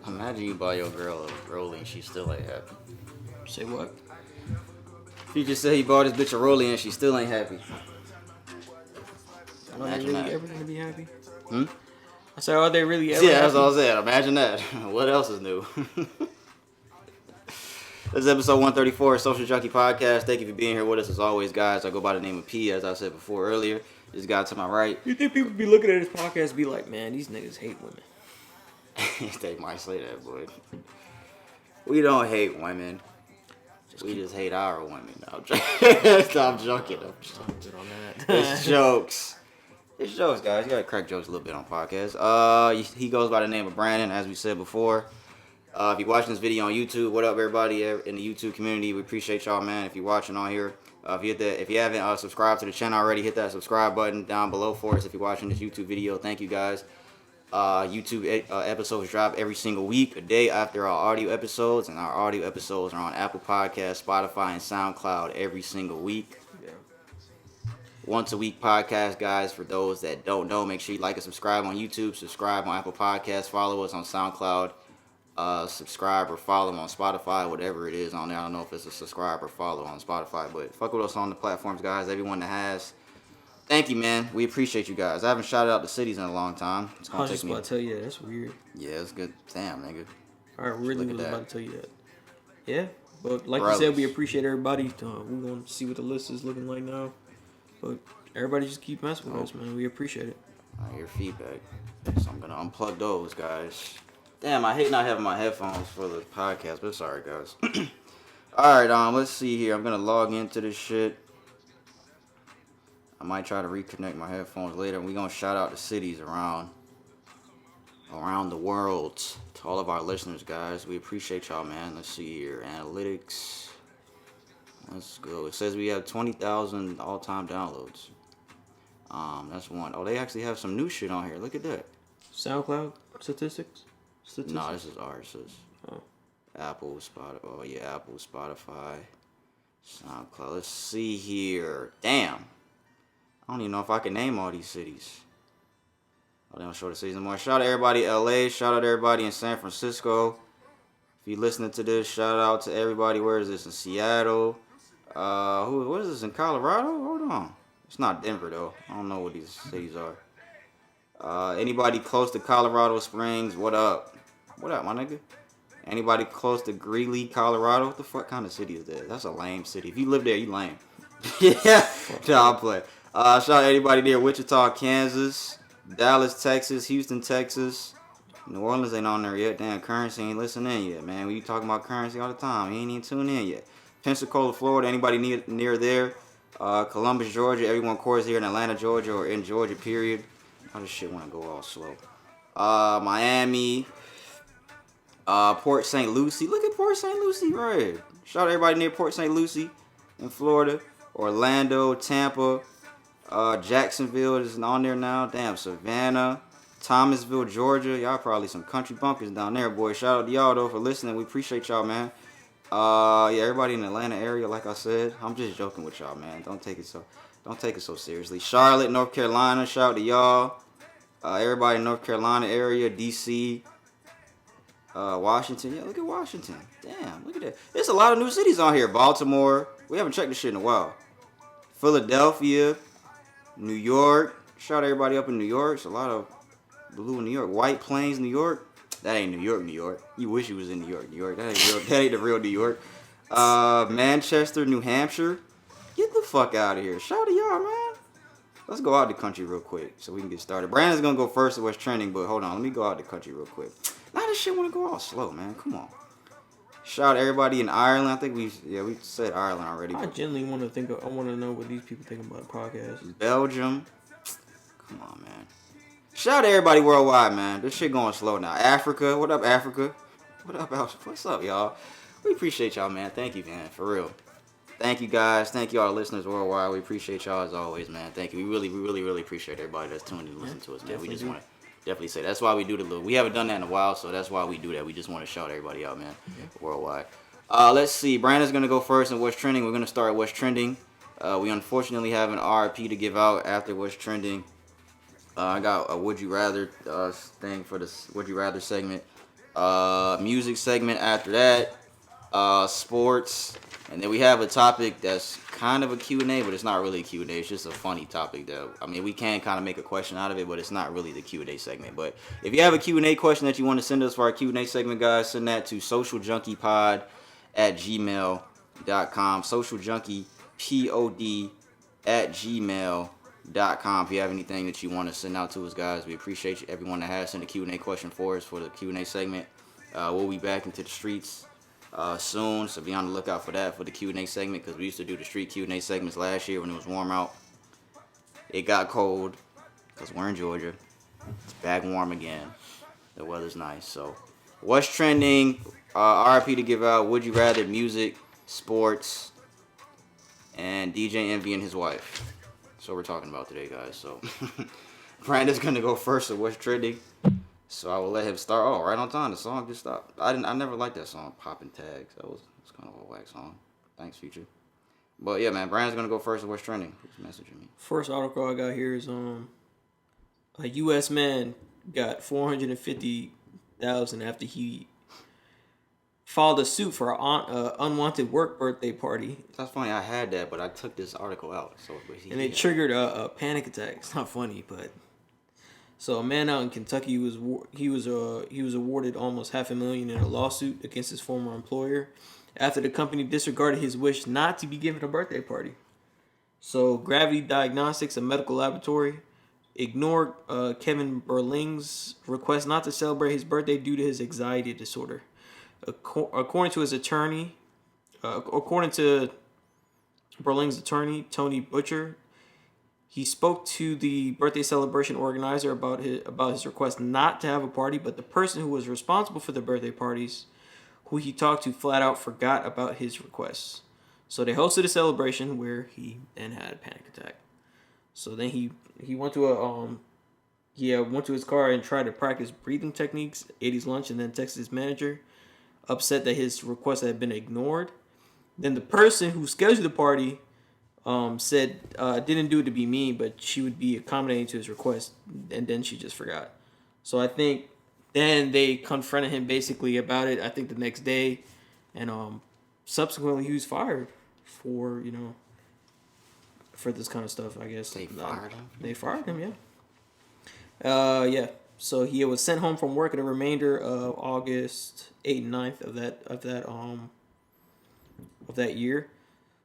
Imagine you buy your girl a Rollie and she still ain't happy. Say what? You just said he bought his bitch a Rollie and she still ain't happy. Are they really ever gonna be happy? Hmm? I said, are they really ever Yeah, happy? that's all I said. Imagine that. What else is new? This is episode 134 of Social Junkie Podcast. Thank you for being here with us as always, guys. I go by the name of P, as I said before earlier. This guy to my right. You think people be looking at this podcast and be like, man, these niggas hate women? They might say that, but we don't hate women. We just hate our women. No, I'm joking. It's jokes. It's jokes, guys. You gotta crack jokes a little bit on podcasts. He goes by the name of Brandon, as we said before. If you're watching this video on YouTube, what up, everybody in the YouTube community? We appreciate y'all, man. If you're watching on here, if you haven't subscribed to the channel already, hit that subscribe button down below for us. If you're watching this YouTube video, thank you, guys. YouTube episodes drop every single week, a day after our audio episodes, and our audio episodes are on Apple Podcasts, Spotify, and SoundCloud every single week. Yeah. Once a week podcast, guys. For those that don't know, make sure you like and subscribe on YouTube, subscribe on Apple Podcasts, follow us on SoundCloud, subscribe or follow on Spotify, whatever it is on there. I don't know if it's a subscribe or follow on Spotify, but fuck with us on the platforms, guys. Everyone that has. Thank you, man. We appreciate you guys. I haven't shouted out the cities in a long time. It's gonna I was just about to tell you that. That's weird. Yeah, it's good. Damn, nigga. I really was about to tell you that. Yeah, but like Brothers. you said, we appreciate everybody. We're going to see what the list is looking like now. But everybody just keep messing with us, man. We appreciate it. I hear feedback. So I'm going to unplug those, guys. Damn, I hate not having my headphones for the podcast, but sorry, guys. Alright, let's see here. I'm going to log into this shit. I might try to reconnect my headphones later. We're going to shout out the cities around the world to all of our listeners, guys. We appreciate y'all, man. Let's see here. Analytics. Let's go. It says we have 20,000 all-time downloads. That's one. Oh, they actually have some new shit on here. Look at that. SoundCloud statistics? No, this is ours. This is Oh. Apple, Spotify. Oh, yeah, Apple, Spotify, SoundCloud. Let's see here. Damn. I don't even know if I can name all these cities. Oh, they don't show the cities anymore. Shout out to everybody in LA. Shout out to everybody in San Francisco. If you're listening to this, shout out to everybody. Where is this? In Seattle. What is this? In Colorado? Hold on. It's not Denver, though. I don't know what these cities are. Anybody close to Colorado Springs, what up? What up, my nigga? Anybody close to Greeley, Colorado? What the fuck kind of city is that? That's a lame city. If you live there, you lame. Yeah. No, I'll play. Shout out to anybody near Wichita, Kansas, Dallas, Texas, Houston, Texas. New Orleans ain't on there yet. Damn, Currency ain't listening yet, man. We talking about Currency all the time. He ain't even tuned in yet. Pensacola, Florida. Anybody near there? Columbus, Georgia. Everyone, of course, here in Atlanta, Georgia, or in Georgia, period. How does shit want to go all slow? Miami. Port St. Lucie. Look at Port St. Lucie, right? Shout out to everybody near Port St. Lucie in Florida. Orlando, Tampa. Jacksonville is on there now. Damn, Savannah, Thomasville, Georgia. Y'all probably some country bumpkins down there, boy. Shout out to y'all though for listening. We appreciate y'all, man. Yeah, everybody in the Atlanta area, like I said. I'm just joking with y'all, man. Don't take it so seriously. Charlotte, North Carolina. Shout out to y'all. Everybody in North Carolina area, DC, Washington. Yeah, look at Washington. Damn, look at that. There's a lot of new cities on here. Baltimore. We haven't checked this shit in a while. Philadelphia. New York. Shout out everybody up in New York. It's a lot of blue in New York. White Plains, New York. That ain't New York, New York. You wish you was in New York, New York. That ain't the real New York. Manchester, New Hampshire. Get the fuck out of here. Shout out to y'all, man. Let's go out the country real quick so we can get started. Brandon's gonna go first at what's trending, but hold on. Let me go out the country real quick. Now this shit wanna go all slow, man. Come on. Shout out to everybody in Ireland. I think we said Ireland already. I genuinely want to know what these people think about the podcast. Belgium. Come on, man. Shout out to everybody worldwide, man. This shit going slow now. Africa. What up, Africa? What up, Africa? What's up, y'all? We appreciate y'all, man. Thank you, man. For real. Thank you, guys. Thank you, all the listeners worldwide. We appreciate y'all as always, man. Thank you. We really appreciate everybody that's tuned in and listen to us, man. We just want to definitely say that's why we do the little. We haven't done that in a while, so that's why we do that. We just want to shout everybody out, man. Worldwide. Let's see. Brandon's gonna go first in what's trending. We're gonna start at what's trending. We unfortunately have an RIP to give out after what's trending. I got a Would You Rather thing for this Would You Rather segment. Music segment after that. Sports. And then we have a topic that's kind of a Q&A, but it's not really a Q&A. It's just a funny topic that, I mean, we can kind of make a question out of it, but it's not really the Q&A segment. But if you have a Q&A question that you want to send us for our Q&A segment, guys, send that to socialjunkiePod@gmail.com. socialjunkiePod@gmail.com. If you have anything that you want to send out to us, guys, we appreciate everyone that has sent a Q&A question for us for the Q&A segment. We'll be back into the streets soon, so be on the lookout for that for the Q&A segment, because we used to do the street Q&A segments last year when it was warm out. It got cold because we're in Georgia. It's back warm again. The weather's nice. So what's trending? RIP to give out. Would you rather? Music, sports, and DJ Envy and his wife. So we're talking about today, guys. So Brandon's gonna go first. So what's trending? So I will let him start. Oh, right on time. The song just stopped. I never liked that song, Poppin' Tags. That was kind of a whack song. Thanks, Future. But yeah, man, Brandon's gonna go first. What's trending? Who's messaging me? First article I got here is a U.S. man got $450,000 after he filed a suit for an unwanted work birthday party. That's funny. I had that, but I took this article out. And it triggered a panic attack. It's not funny, but. So a man out in Kentucky was awarded almost $500,000 in a lawsuit against his former employer after the company disregarded his wish not to be given a birthday party. So Gravity Diagnostics, a medical laboratory, ignored Kevin Berling's request not to celebrate his birthday due to his anxiety disorder. According to his attorney, according to Berling's attorney, Tony Butcher, he spoke to the birthday celebration organizer about his request not to have a party, but the person who was responsible for the birthday parties, who he talked to, flat out forgot about his requests. So they hosted a celebration where he then had a panic attack. So then he went to went to his car and tried to practice breathing techniques, ate his lunch, and then texted his manager, upset that his request had been ignored. Then the person who scheduled the party said didn't do it to be mean, but she would be accommodating to his request, and then she just forgot. So I think then they confronted him basically about it, I think the next day, and subsequently he was fired for this kind of stuff, I guess. They fired him? They fired him, yeah. Yeah. So he was sent home from work in the remainder of August 8th and 9th of that year.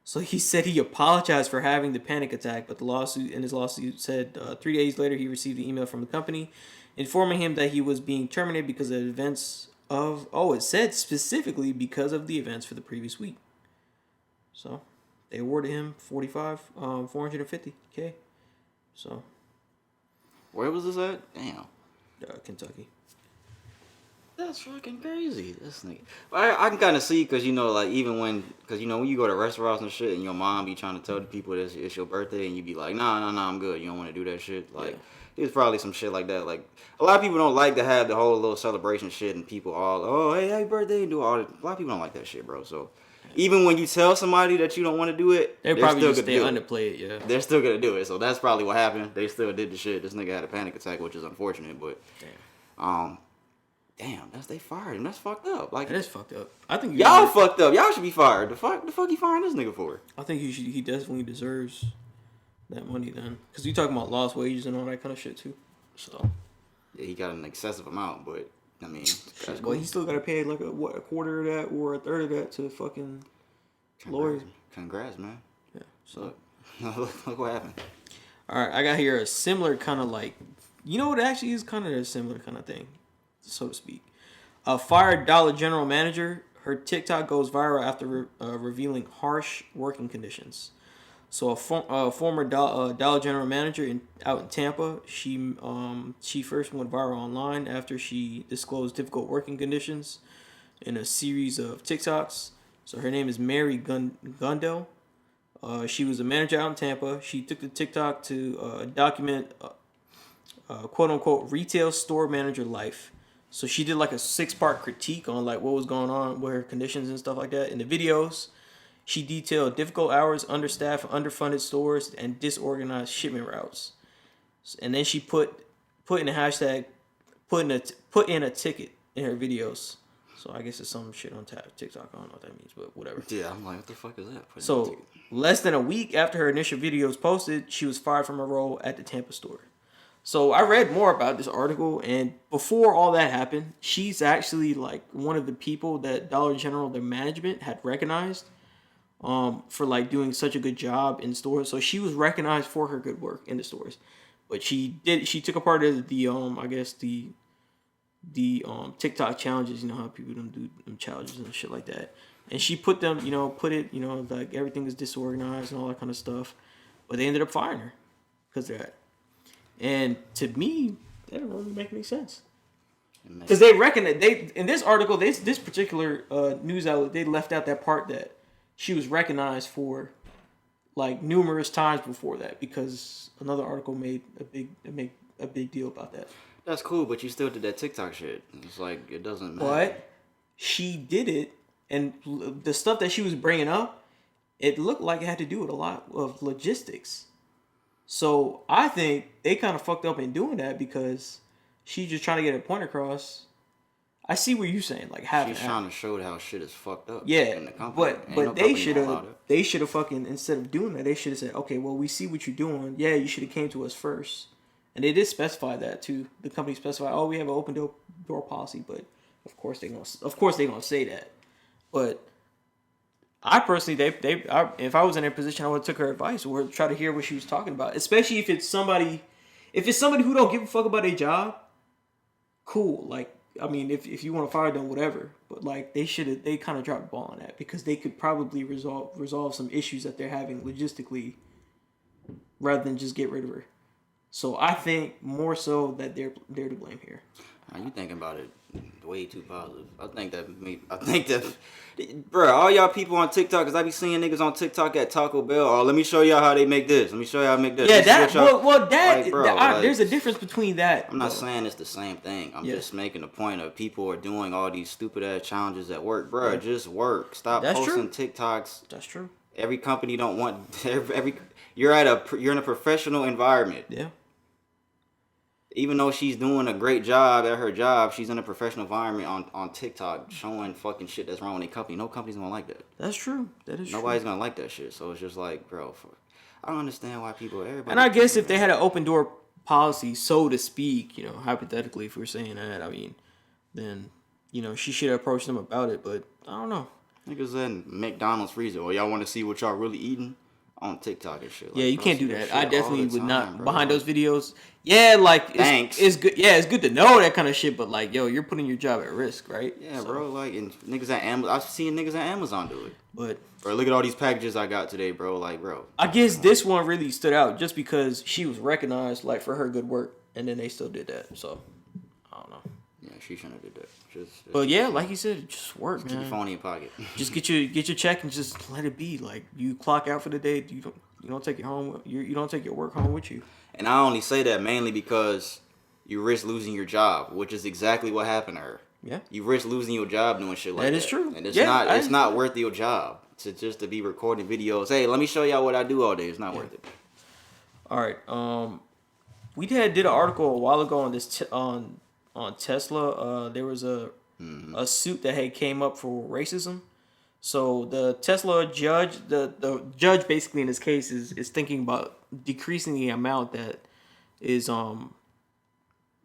So he said he apologized for having the panic attack, but his lawsuit said 3 days later he received an email from the company informing him that he was being terminated because of it said specifically because of the events for the previous week. So they awarded him $450K. So where was this at? Damn. Kentucky. That's fucking crazy. This nigga. I can kind of see, because, even when you go to restaurants and shit and your mom be trying to tell the people it's your birthday and you be like, nah, I'm good. You don't want to do that shit. There's probably some shit like that. Like, a lot of people don't like to have the whole little celebration shit and people all, oh, hey, happy birthday, and do all that. A lot of people don't like that shit, bro. So even when you tell somebody that you don't want to do it, they're probably still just gonna underplay it, yeah. They're still gonna do it. So that's probably what happened. They still did the shit. This nigga had a panic attack, which is unfortunate, but damn, they fired him. That's fucked up. Like, that is fucked up. I think y'all fucked up. Y'all should be fired. The fuck you firing this nigga for? I think he definitely deserves that money then, because you talking about lost wages and all that kind of shit too. So yeah, he got an excessive amount, but I mean, well, cool. He still got to pay like a quarter of that or a third of that to fucking lawyers. Congrats, man. Yeah. So look what happened. All right, I got here a similar kind of it actually is kind of a similar kind of thing, so to speak. A fired Dollar General manager, her TikTok goes viral after revealing harsh working conditions. So a former Dollar General manager out in Tampa, she first went viral online after she disclosed difficult working conditions in a series of TikToks. So her name is Mary Gundel. She was a manager out in Tampa. She took the TikTok to document quote unquote retail store manager life. So she did like a 6-part critique on like what was going on with her conditions and stuff like that. In the videos, she detailed difficult hours, understaffed, underfunded stores, and disorganized shipment routes. And then she put in a hashtag, put in a ticket in her videos. So I guess it's some shit on TikTok. I don't know what that means, but whatever. Yeah, I'm like, what the fuck is that? So less than a week after her initial videos posted, she was fired from her role at the Tampa store. So I read more about this article, and before all that happened, she's actually like one of the people that Dollar General, their management, had recognized for like doing such a good job in stores. So she was recognized for her good work in the stores. But she took a part of the I guess the TikTok challenges, you know how people don't do them challenges and shit like that. And she put them, like everything is disorganized and all that kind of stuff. But they ended up firing her because of that. And to me, that didn't really make any sense. Because they reckon that in this article, this particular news outlet, they left out that part that she was recognized for like numerous times before that, because another article made a big deal about that. That's cool, but you still did that TikTok shit. It's like, it doesn't matter. But she did it, and the stuff that she was bringing up, it looked like it had to do with a lot of logistics. So I think they kind of fucked up in doing that because she's just trying to get her point across. I see what you're saying, like she's trying to show how shit is fucked up. Yeah, in the company. but they should have fucking, instead of doing that, they should have said, okay, well, we see what you're doing. Yeah, you should have came to us first. And they did specify that too. The company specified, oh, we have an open door policy, but of course they're gonna say that. But I personally, if I was in their position, I would have took her advice or try to hear what she was talking about. Especially if it's somebody who don't give a fuck about their job. Cool, like, I mean, if you want to fire them, whatever. But like, they kind of dropped the ball on that, because they could probably resolve some issues that they're having logistically, rather than just get rid of her. So I think more so that they're to blame here. You thinking about it way too positive. I think that, bro, all y'all people on TikTok, because I be seeing niggas on TikTok at Taco Bell. Oh, let me show y'all how they make this. Let me show y'all how to make this. Yeah, there's a difference between that. I'm not saying it's the same thing. I'm just making a point of people are doing all these stupid ass challenges at work, bro. Yeah. Just work. Stop posting TikToks. That's true. Every company don't want you're in a professional environment. Yeah. Even though she's doing a great job at her job, she's in a professional environment on TikTok showing fucking shit that's wrong with a company. No company's gonna like that. That's true. That is Nobody's gonna like that shit. So it's just like, bro, I don't understand why everybody. And I guess if they had an open door policy, so to speak, hypothetically, if we're saying that, I mean, then, she should have approached them about it. But I don't know. Niggas in McDonald's freezer. Oh, y'all want to see what y'all really eating? On TikTok and shit. Yeah, you can't do that. I definitely would not, bro. Behind those videos. Yeah, like, thanks. It's good. Yeah, it's good to know that kind of shit, but like, yo, you're putting your job at risk, right? Yeah, bro. Like, and niggas at Amazon, I've seen niggas at Amazon do it. But, bro, look at all these packages I got today, bro. Like, bro. I guess this one really stood out just because she was recognized, like, for her good work, and then they still did that. So, I don't know. Yeah, she shouldn't have did that. But yeah, like you said, just work, man. Keep your phone in your pocket. Just get your check and just let it be. Like, you clock out for the day. You don't take it home. You don't take your work home with you. And I only say that mainly because you risk losing your job, which is exactly what happened to her. Yeah. You risk losing your job doing shit like that. That is true. And it's not worth your job to be recording videos. Hey, let me show y'all what I do all day. It's not worth it. All right. We did an article a while ago on this on Tesla. There was a suit that had came up for racism. So the Tesla judge, the judge basically in this case is thinking about decreasing the amount that is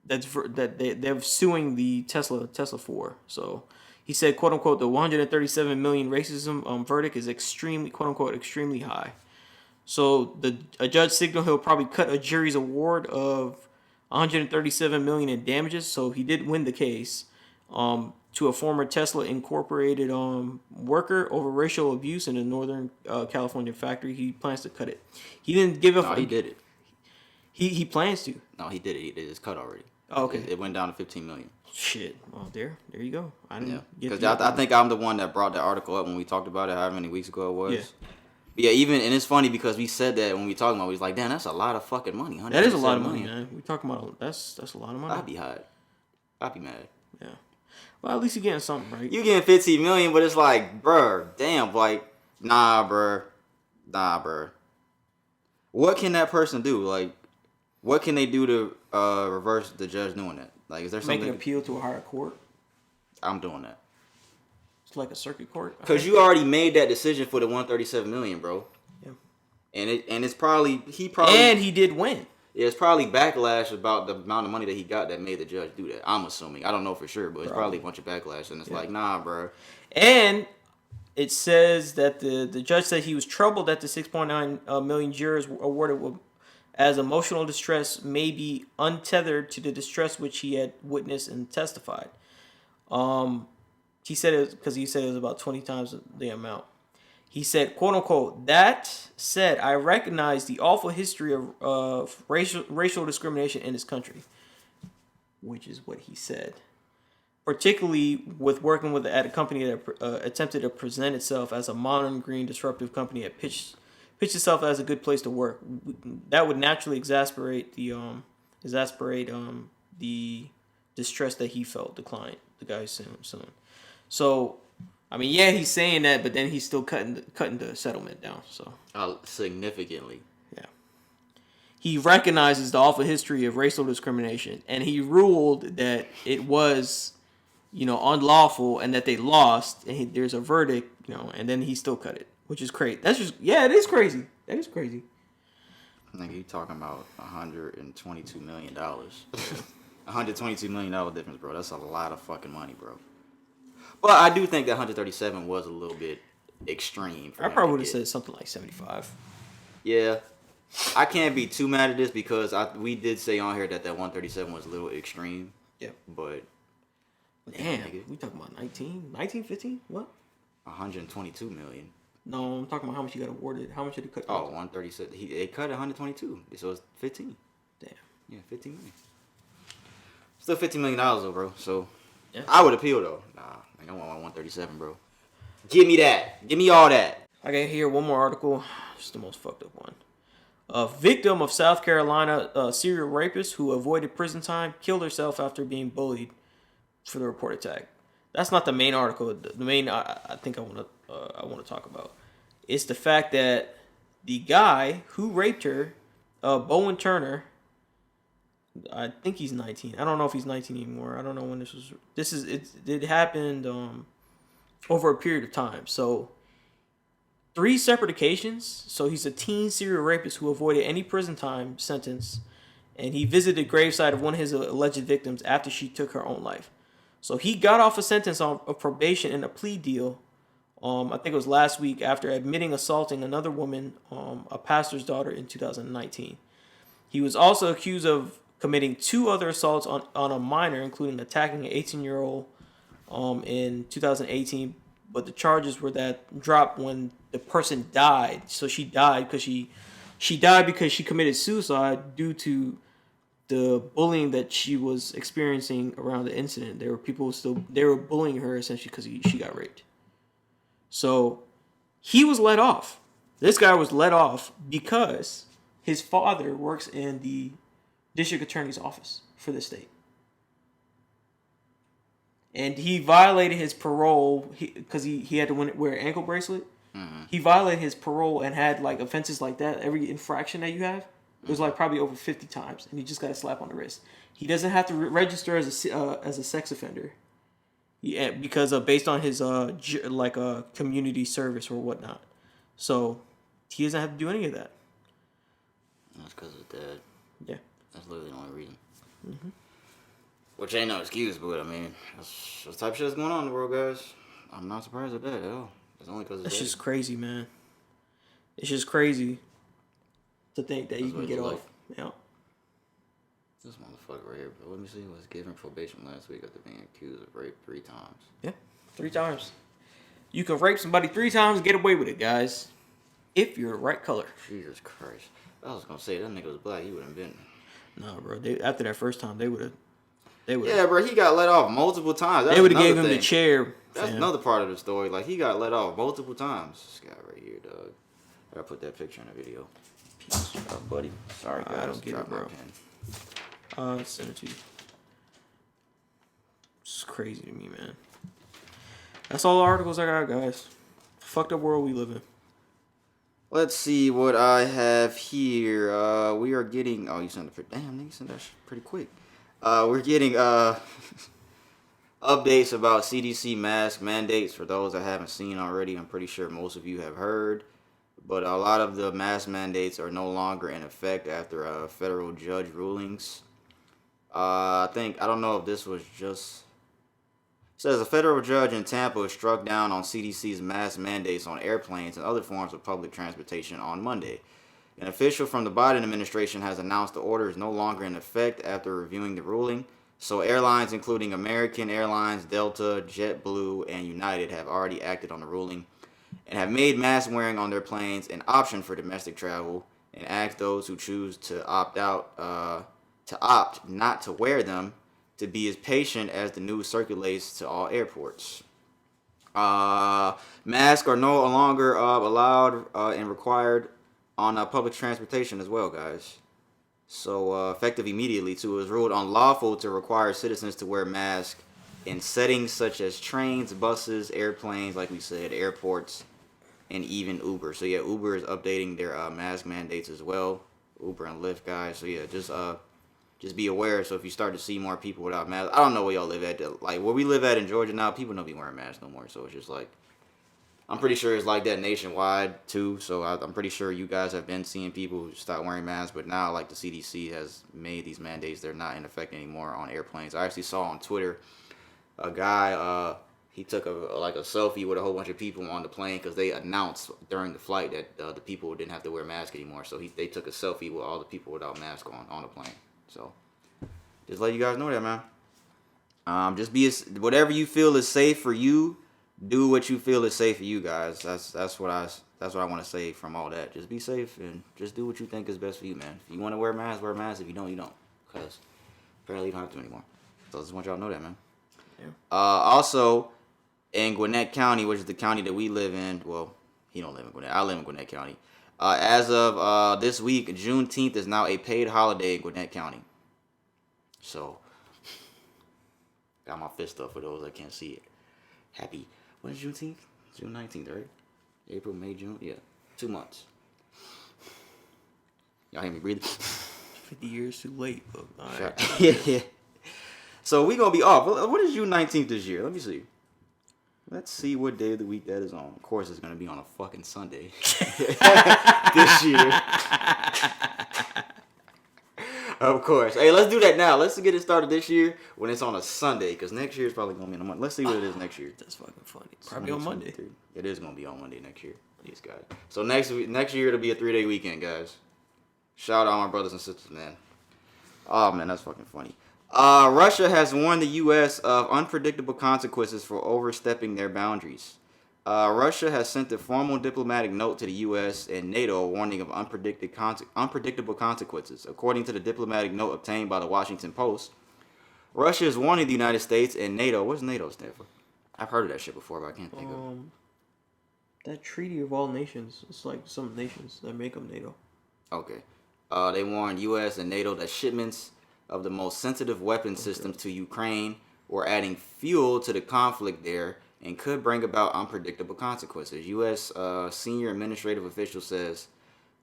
they're suing the Tesla for. So he said, quote unquote, the 137 million racism verdict is extremely, quote unquote, extremely high. So a judge signaled he'll probably cut a jury's award of 137 million in damages. So he did win the case. To a former Tesla Incorporated worker over racial abuse in a Northern California factory. He plans to cut it. He didn't give a... No, he did it. He plans to. No, he did it. It's cut already. Oh, okay. It went down to 15 million. Shit. Well, there you go. I didn't because I think I'm the one that brought the article up when we talked about it, however many weeks ago it was. Yeah. But yeah, and it's funny because we said that when we talked about it, we was like, damn, that's a lot of fucking money. That is a lot of money, man. We talking about that's a lot of money. I'd be hot. I'd be mad. Yeah. Well, at least you're getting something, right? You getting 15 million, but it's like, bruh, damn, like, nah, bruh. What can that person do? Like, What can they do to reverse the judge doing that? Like, is there something? Make an appeal to a higher court. I'm doing that. It's like a circuit court. Because you already made that decision for the $137 million, bro. Yeah. And it's probably And he did win. Yeah, it's probably backlash about the amount of money that he got that made the judge do that. I'm assuming. I don't know for sure, but it's probably a bunch of backlash. And it's like, nah, bro. And it says that the judge said he was troubled that the 6.9 million jurors awarded as emotional distress may be untethered to the distress which he had witnessed and testified. He said it because he said it was about 20 times the amount. He said, quote unquote, that said, I recognize the awful history of racial discrimination in this country, which is what he said. Particularly with working at a company that attempted to present itself as a modern, green, disruptive company that pitched itself as a good place to work. That would naturally exasperate the distress that he felt, the client, the guy who's suing. So, I mean, yeah, he's saying that, but then he's still cutting the settlement down. So significantly. Yeah. He recognizes the awful history of racial discrimination, and he ruled that it was, unlawful, and that they lost, and there's a verdict, and then he still cut it, which is crazy. It is crazy. That is crazy. Nigga, you talking about $122 million. $122 million difference, bro. That's a lot of fucking money, bro. But I do think that 137 was a little bit extreme. I probably would have said something like 75. Yeah. I can't be too mad at this because we did say on here that 137 was a little extreme. Yeah. But damn, we talking about 19, 15? What? 122 million. No, I'm talking about how much he got awarded. How much did he cut? 137. It cut 122. So it's 15. Damn. Yeah, 15 million. Still $15 million though, bro. So yeah. I would appeal though. Nah, I want 137, bro. Give me that. Give me all that. I got here one more article. It's the most fucked up one. A victim of South Carolina serial rapist who avoided prison time killed herself after being bullied for the report attack. That's not the main article. The main I think I want to talk about. It's the fact that the guy who raped her, Bowen Turner, I think he's 19. I don't know if he's 19 anymore. I don't know when this was. It happened over a period of time. So 3 separate occasions. So he's a teen serial rapist who avoided any prison time sentence, and he visited the gravesite of one of his alleged victims after she took her own life. So he got off a sentence of probation and a plea deal. I think it was last week after admitting assaulting another woman, a pastor's daughter, in 2019. He was also accused of committing 2 other assaults on a minor, including attacking an 18-year-old in 2018. But the charges were that dropped when the person died. So she died because she died because she committed suicide due to the bullying that she was experiencing around the incident. There were they were bullying her essentially because she got raped. So he was let off. This guy was let off because his father works in the district attorney's office for the state. And he violated his parole because he had to wear an ankle bracelet. Mm-hmm. He violated his parole and had like offenses like that. Every infraction that you have, it was like probably over 50 times, and he just got a slap on the wrist. He doesn't have to register as a sex offender, because based on his community service or whatnot. So he doesn't have to do any of that. That's because of dad. Yeah, that's literally the only reason. Mm-hmm. Which ain't no excuse, but I mean, that's type of shit that's going on in the world, guys. I'm not surprised at that at all. It's only because that's just crazy, man. It's just crazy to think that you can get off. Yeah. This motherfucker right here, bro. Let me see. Was given probation last week after being accused of rape 3 times. Yeah, 3 times. You can rape somebody 3 times and get away with it, guys. If you're the right color. Jesus Christ. I was gonna say that nigga was black. He wouldn't have been. No, bro. After that first time, they would have. Yeah, bro. He got let off multiple times. They would have gave him the chair. That's another part of the story. Like, he got let off multiple times. This guy right here, dog. I gotta put that picture in the video. Peace out, buddy. Sorry, guys. I don't get it, bro. I'll send it to you. It's crazy to me, man. That's all the articles I got, guys. Fucked up world we live in. Let's see what I have here. We are getting. Oh, you sent it. Damn, nigga, sent that shit pretty quick. We're getting updates about CDC mask mandates for those that haven't seen already. I'm pretty sure most of you have heard, but a lot of the mask mandates are no longer in effect after federal judge rulings. I don't know if this was just. It says a federal judge in Tampa struck down on CDC's mask mandates on airplanes and other forms of public transportation on Monday. An official from the Biden administration has announced the order is no longer in effect after reviewing the ruling. So airlines including American Airlines, Delta, JetBlue, and United have already acted on the ruling and have made mask wearing on their planes an option for domestic travel and asked those who choose to opt not to wear them to be as patient as the news circulates to all airports. Masks are no longer allowed and required on public transportation as well, guys. So effective immediately, too, it was ruled unlawful to require citizens to wear masks in settings such as trains, buses, airplanes, like we said, airports, and even Uber. So yeah, Uber is updating their mask mandates as well. Uber and Lyft, guys. So yeah, just be aware. So if you start to see more people without masks, I don't know where y'all live at. Like where we live at in Georgia now, people don't be wearing masks no more. So it's just like, I'm pretty sure it's like that nationwide too. So I'm pretty sure you guys have been seeing people stop wearing masks. But now like the CDC has made these mandates, they're not in effect anymore on airplanes. I actually saw on Twitter a guy, he took a selfie with a whole bunch of people on the plane because they announced during the flight that the people didn't have to wear masks anymore. So they took a selfie with all the people without masks on the plane. So just let you guys know that, man. Just whatever you feel is safe for you. Do what you feel is safe for you guys. That's what I want to say from all that. Just be safe and just do what you think is best for you, man. If you want to wear a mask, wear a mask. If you don't, you don't. Because apparently you don't have to anymore. So I just want y'all to know that, man. Yeah. Also, in Gwinnett County, which is the county that we live in, well, he don't live in Gwinnett. I live in Gwinnett County. As of this week, Juneteenth is now a paid holiday in Gwinnett County. So, got my fist up for those that can't see it. Happy. When is Juneteenth? June 19th, right? April, May, June? Yeah. 2 months. Y'all hear me breathing? 50 years too late, but all right. Yeah. So we gonna be off. What is June 19th this year? Let me see. Let's see what day of the week that is on. Of course, it's gonna be on a fucking Sunday this year. Of course. Hey, let's do that now. Let's get it started this year when it's on a Sunday, because next year is probably gonna be on a Monday. Let's see what it is next year. That's fucking funny. Probably on Monday. It is gonna be on Monday next year. These guys. So next year it'll be a 3-day weekend, guys. Shout out all my brothers and sisters, man. Oh man, that's fucking funny. Russia has warned the U.S. of unpredictable consequences for overstepping their boundaries. Russia has sent a formal diplomatic note to the U.S. and NATO warning of unpredictable consequences. According to the diplomatic note obtained by the Washington Post, Russia is warning the United States and NATO. What does NATO stand for? I've heard of that shit before, but I can't think of it. That Treaty of All Nations. It's like some nations that make up NATO. Okay. They warned U.S. and NATO that shipments of the most sensitive weapon systems to Ukraine were adding fuel to the conflict there and could bring about unpredictable consequences. U.S. Senior administrative official says,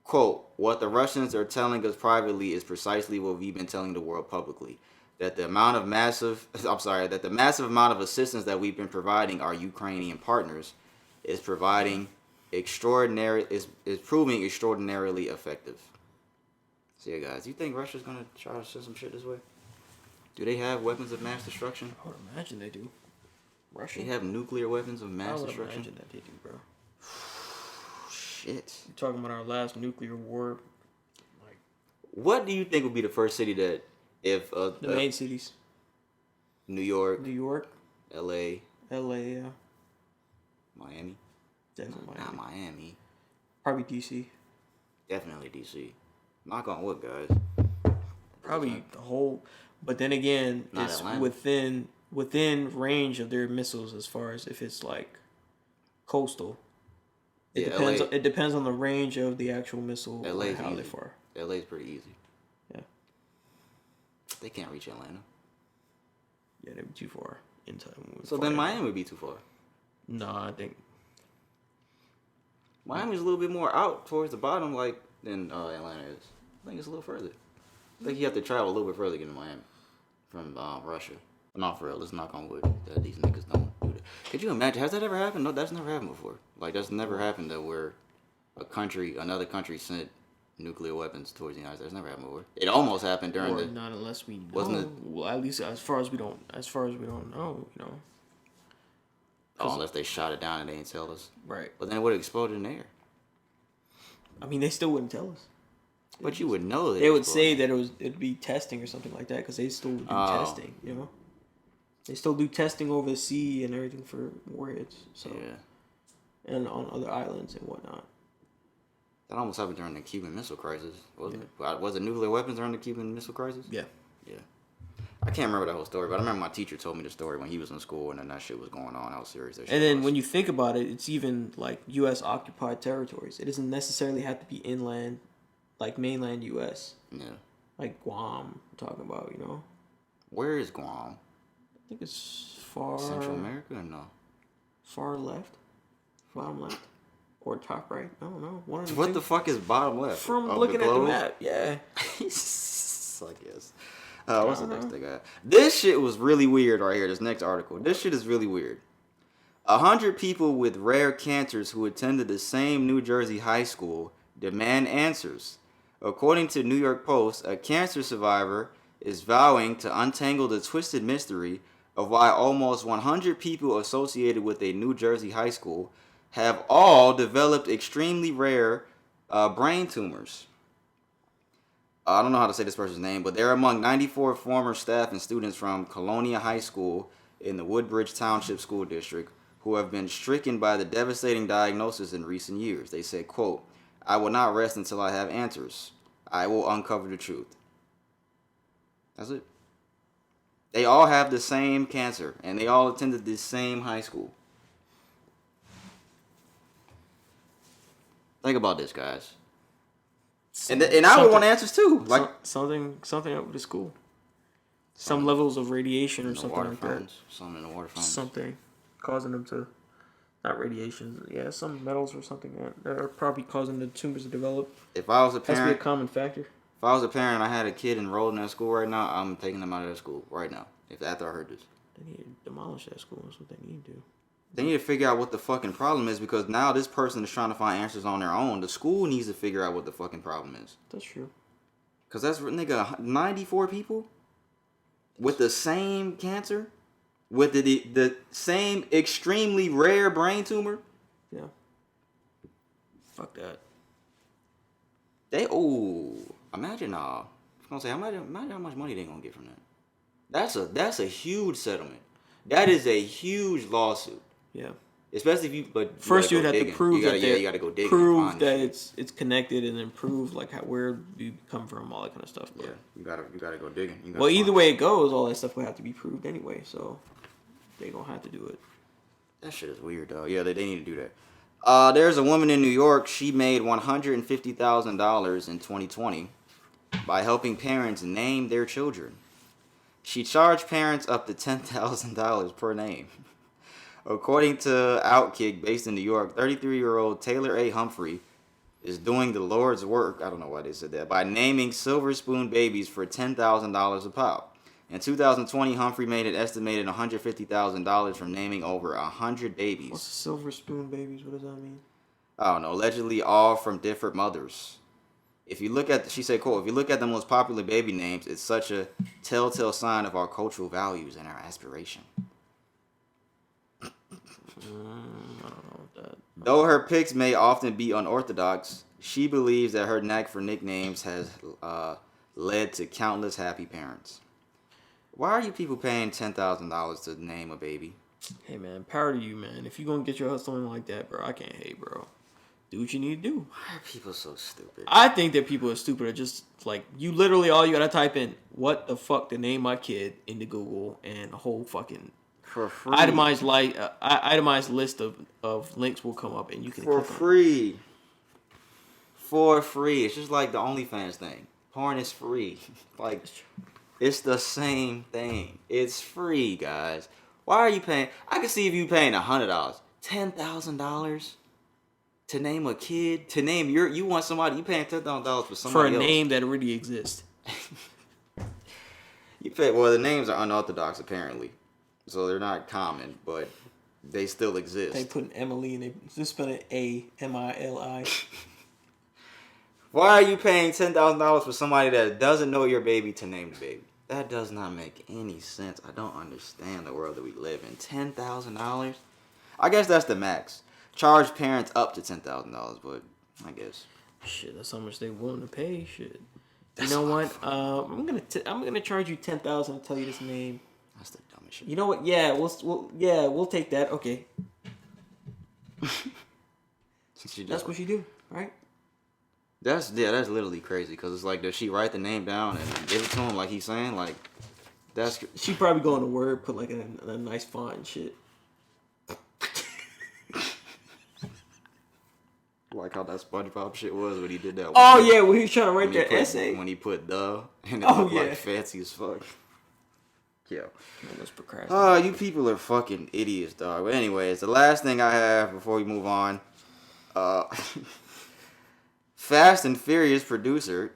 quote, "What the Russians are telling us privately is precisely what we've been telling the world publicly. That the massive amount of assistance that we've been providing our Ukrainian partners is proving extraordinarily effective." So yeah, guys, you think Russia's gonna try to send some shit this way? Do they have weapons of mass destruction? I would imagine they do. Russia? They have nuclear weapons of mass destruction? I would imagine that they do, bro. Shit. You're talking about our last nuclear war. Like, what do you think would be the first city that, if... the main cities. New York. L.A., yeah. Miami. Definitely Miami. Not Miami. Probably D.C. Definitely D.C. Knock on wood, guys. Probably the whole... But then again, Not it's Atlanta. within range of their missiles as far as if it's like coastal. It depends on the range of the actual missile and how they far. LA's pretty easy. Yeah. They can't reach Atlanta. Yeah, they'd be too far in time. So then Miami would be too far. No, I think Miami's a little bit more out towards the bottom, like, than Atlanta is. I think it's a little further. I think you have to travel a little bit further to get to Miami from Russia. Not for real. Let's knock on wood that these niggas don't do that. Could you imagine? Has that ever happened? No, that's never happened before. Like, that's never happened that where another country sent nuclear weapons towards the United States. That's never happened before. It almost happened during not unless we know. Wasn't it? Well, at least as far as we don't know, you know. Oh, unless they shot it down and they didn't tell us. Right. But then it would have exploded in the air. I mean, they still wouldn't tell us. But you would know that. They would say that it'd be testing or something like that because they still would do testing, you know? They still do testing over the sea and everything for warheads. So yeah. And on other islands and whatnot. That almost happened during the Cuban Missile Crisis, wasn't it? Was it nuclear weapons during the Cuban Missile Crisis? Yeah. Yeah. I can't remember the whole story, but I remember my teacher told me the story when he was in school and then that shit was going on. How serious that shit was. And then when you think about it, it's even like U.S. occupied territories. It doesn't necessarily have to be inland, like mainland U.S. Yeah. Like Guam, I'm talking about, you know? Where is Guam? I think it's far... Central America or no? Far left? Bottom left? Or top right? I don't know. What the fuck is bottom left? From looking at the map, yeah. I guess. What's the next thing I have? This shit was really weird right here, this next article. This shit is really weird. 100 people with rare cancers who attended the same New Jersey high school demand answers. According to New York Post, a cancer survivor is vowing to untangle the twisted mystery of why almost 100 people associated with a New Jersey high school have all developed extremely rare brain tumors. I don't know how to say this person's name, but they're among 94 former staff and students from Colonia High School in the Woodbridge Township School District who have been stricken by the devastating diagnosis in recent years. They said, quote, "I will not rest until I have answers. I will uncover the truth." That's it. They all have the same cancer, and they all attended the same high school. Think about this, guys. And I would want answers too. Like something up with the school. Some levels of radiation or something like that. Something in the water fountains. Something causing them to, not radiation. Yeah, some metals or something that are probably causing the tumors to develop. If I was a parent, has to be a common factor. If I was a parent and I had a kid enrolled in that school right now, I'm taking them out of that school right now. After I heard this, they need to demolish that school. That's what they need to do. They need to figure out what the fucking problem is because now this person is trying to find answers on their own. The school needs to figure out what the fucking problem is. That's true. Because that's, nigga, 94 people with the same cancer, with the same extremely rare brain tumor. Yeah. Fuck that. Imagine, I was gonna say, imagine how much money they gonna get from that. That's a huge settlement. That is a huge lawsuit. Yeah. Especially if you, but first you would have to prove you gotta go digging. Prove that it's connected, and then prove like where you come from, all that kind of stuff. But yeah, you gotta go digging. Well, either way it goes, all that stuff will have to be proved anyway. So they gonna have to do it. That shit is weird, though. Yeah, they need to do that. There's a woman in New York. She made $150,000 in 2020 by helping parents name their children. She charged parents up to $10,000 per name. According to Outkick, based in New York, 33-year-old Taylor A. Humphrey is doing the Lord's work, I don't know why they said that, by naming silver spoon babies for $10,000 a pop. In 2020, Humphrey made an estimated $150,000 from naming over 100 babies. What's silver spoon babies? What does that mean? I don't know. Allegedly all from different mothers. If you look at, she said, quote, "If you look at the most popular baby names, it's such a telltale sign of our cultural values and our aspiration." I don't know that. Though her picks may often be unorthodox, she believes that her knack for nicknames has led to countless happy parents. Why are you people paying $10,000 to name a baby? Hey, man, power to you, man. If you gonna get your hustle in like that, bro, I can't hate, bro. Do what you need to do. Why are people so stupid? I think that people are stupid. Are just like, you literally, all you gotta type in, what the fuck to name my kid into Google, and a whole fucking for free itemized list of links will come up, and you can for free. For free. It's just like the OnlyFans thing. Porn is free. Like, it's the same thing. It's free, guys. Why are you paying? I can see if you paying $100, $10,000. To name a kid, to name you want somebody, you paying $10,000 for somebody for a else. name that already exists. You pay, well, the names are unorthodox apparently, so they're not common, but they still exist. They put an Emily and they just spell it Amili. Why are you paying $10,000 for somebody that doesn't know your baby to name the baby? That does not make any sense. I don't understand the world that we live in. $10,000? I guess that's the max. Charge parents up to $10,000, but I guess. Shit, that's how much they willing to pay. Shit. You know what? I'm gonna charge you $10,000 to tell you this name. That's the dumbest shit. You know what? Yeah, we'll take that. Okay. That's what you do, right? That's literally crazy because it's like, does she write the name down and give it to him like he's saying? Like, that's. She probably go on the Word, put like a nice font and shit. Like how that SpongeBob shit was when he did that. Oh yeah, when he was trying to write that essay. When he put the and it looked like fancy as fuck. Yeah. Man, that's procrastinating. You people are fucking idiots, dog. But anyways, the last thing I have before we move on. Fast and Furious producer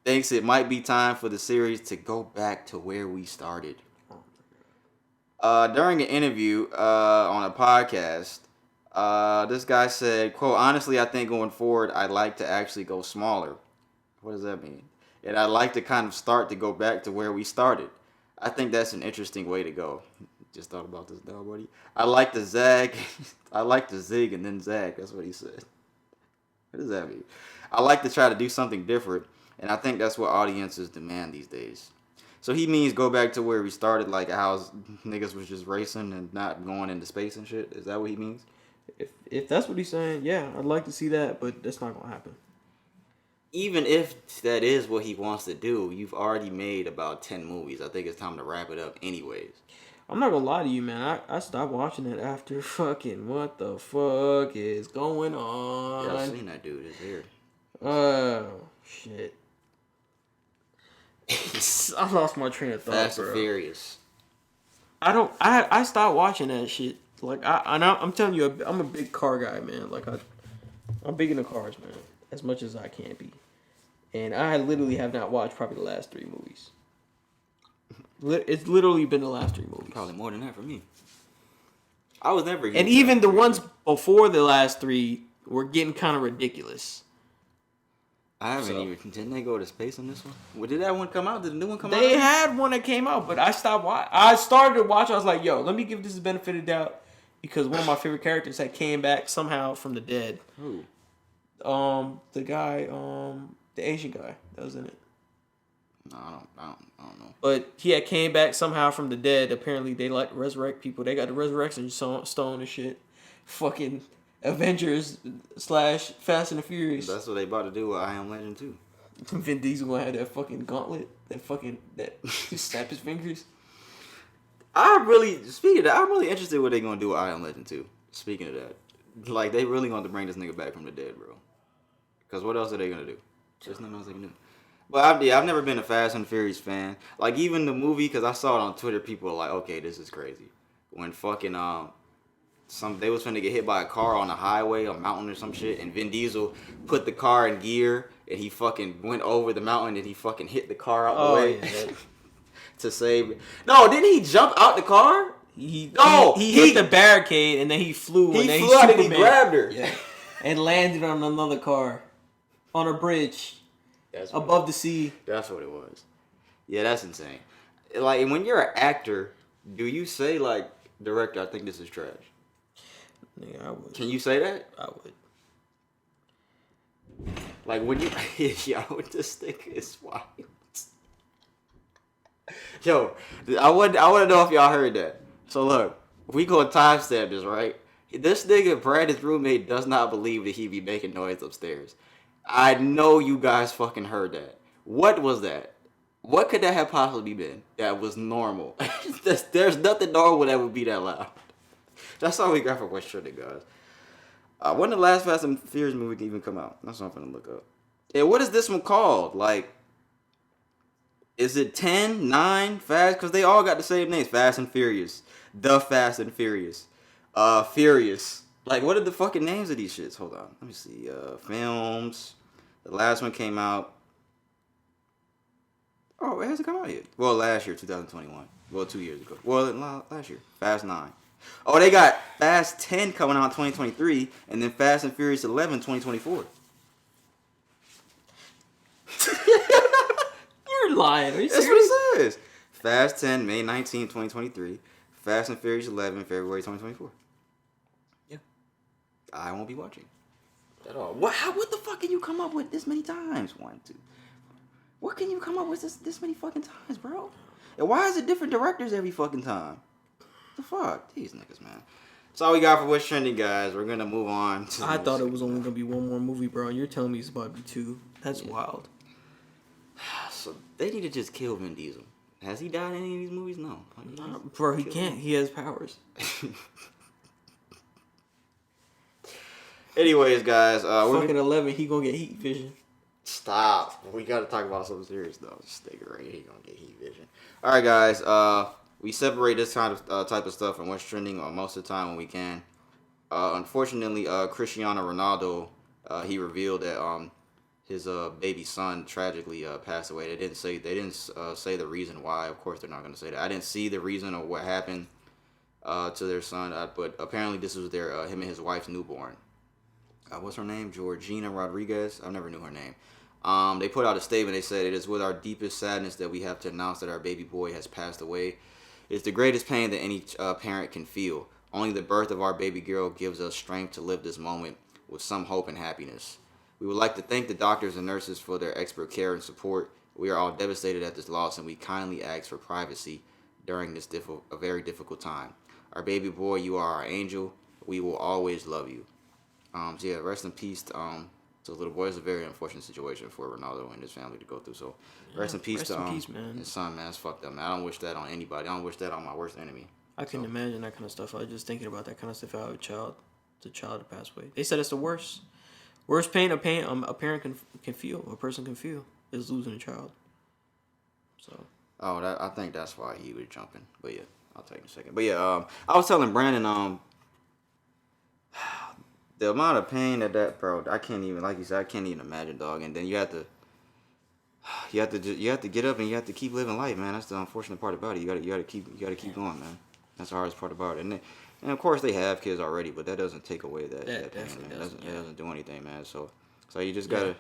thinks it might be time for the series to go back to where we started. During an interview on a podcast, this guy said, quote, honestly, I think going forward, I'd like to actually go smaller. What does that mean? And I'd like to kind of start to go back to where we started. I think that's an interesting way to go. Just thought about this now, buddy. I like to zag. I like to zig and then zag. That's what he said. What does that mean? I like to try to do something different. And I think that's what audiences demand these days. So he means go back to where we started, like how niggas was just racing and not going into space and shit. Is that what he means? If that's what he's saying, yeah, I'd like to see that, but that's not gonna happen. Even if that is what he wants to do, you've already made about 10 movies. I think it's time to wrap it up anyways. I'm not gonna lie to you, man. I stopped watching it after fucking what the fuck is going on? Yeah, I've seen that dude. It's here. Oh, shit. I lost my train of thought, Fast bro. and Furious. I stopped watching that shit. Like, I'm telling you, I'm a big car guy, man. Like, I'm big into cars, man. As much as I can be. And I literally have not watched probably the last 3 movies. It's literally been the last 3 movies. Probably more than that for me. I was never. And even the ones before the last 3 were getting kind of ridiculous. I haven't even. Didn't they go to space on this one? Well, did that one come out? Did the new one come out? They had one that came out, but I stopped watching. I started to watch. I was like, yo, let me give this a benefit of doubt. Because one of my favorite characters had came back somehow from the dead. Who? The guy, the Asian guy that was in it. No, I don't know. But he had came back somehow from the dead. Apparently, they like to resurrect people. They got the resurrection stone and shit. Fucking Avengers / Fast and the Furious. That's what they about to do with I Am Legend 2. Vin Diesel gonna have that fucking gauntlet. That just snap his fingers. I'm really interested in what they gonna do with I Am Legend 2. Speaking of that. Like, they really want to bring this nigga back from the dead, bro. Because what else are they gonna do? There's nothing else they can do. But I've never been a Fast and Furious fan. Like, even the movie, because I saw it on Twitter, people were like, okay, this is crazy. When fucking, they was finna get hit by a car on a highway, a mountain or some shit, and Vin Diesel put the car in gear, and he fucking went over the mountain, and he fucking hit the car out the way. Yeah, to save it. No, didn't he jump out the car? He hit the barricade, and then he flew. He flew out and he grabbed her. Yeah. And landed on another car. On a bridge. Above the sea. That's what it was. Yeah, that's insane. Like, when you're an actor, do you say, like, director, I think this is trash? Yeah, I would. Can you say that? I would. Like, when you... Yo, this thing is wild. Yo, I want to know if y'all heard that. So, look, we gonna timestamp this, right? This nigga, Brandon's roommate, does not believe that he be making noise upstairs. I know you guys fucking heard that. What was that? What could that have possibly been that was normal? There's nothing normal that would be that loud. That's all we got for West Trinity, guys. When the last Fast and Furious movie even come out? That's what I'm gonna look up. Yeah, what is this one called? Like, is it 10, 9, Fast? Because they all got the same names. Fast and Furious. The Fast and Furious. Furious. Like, what are the fucking names of these shits? Hold on. Let me see. Films. The last one came out. Oh, it hasn't come out yet. Well, last year, 2021. Well, 2 years ago. Well, last year. Fast 9. Oh, they got Fast 10 coming out in 2023, and then Fast and Furious 11 2024. You're lying. Are you serious? That's what it says. Fast 10, May 19, 2023. Fast and Furious 11, February 2024. Yeah. I won't be watching at all. What the fuck can you come up with this many times? 1, 2. What can you come up with this many fucking times, bro? And why is it different directors every fucking time? The fuck? These niggas, man. That's all we got for What's Trending, guys. We're going to move on. I thought it was only going to be one more movie, bro. And you're telling me it's about to be 2. That's wild. So they need to just kill Vin Diesel. Has he died in any of these movies? No. Bro, he can't. He has powers. Anyways, guys. Fucking 11, he going to get heat vision. Stop. We got to talk about something serious, though. Just stay right here. He going to get heat vision. All right, guys. We separate this kind of type of stuff from What's Trending most of the time when we can. Unfortunately, Cristiano Ronaldo, he revealed that his baby son tragically passed away. They didn't say the reason why. Of course, they're not going to say that. I didn't see the reason or what happened to their son, but apparently this was him and his wife's newborn. What's her name? Georgina Rodriguez. I never knew her name. They put out a statement. They said, "It is with our deepest sadness that we have to announce that our baby boy has passed away. It's the greatest pain that any parent can feel. Only the birth of our baby girl gives us strength to live this moment with some hope and happiness. We would like to thank the doctors and nurses for their expert care and support. We are all devastated at this loss, and we kindly ask for privacy during this a very difficult time. Our baby boy, you are our angel. We will always love you." So yeah, rest in peace to the little boy. It's a very unfortunate situation for Ronaldo and his family to go through. So rest in peace to man. his son, man. It's fucked up, man. I don't wish that on anybody. I don't wish that on my worst enemy. I can imagine that kind of stuff. I was just thinking about that kind of stuff. How a child to pass away. They said it's the worst pain a parent can feel, a person can feel, is losing a child. So. Oh, I think that's why he was jumping. But yeah, I'll take it in a second. But yeah, I was telling Brandon the amount of pain that bro, I can't even, like you said, I can't even imagine, dog. And then you have to get up and you have to keep living life, man. That's the unfortunate part about it. You gotta keep going, man. That's the hardest part about it. And of course they have kids already, but that doesn't take away that pain, man. It doesn't do anything, man. So you just gotta.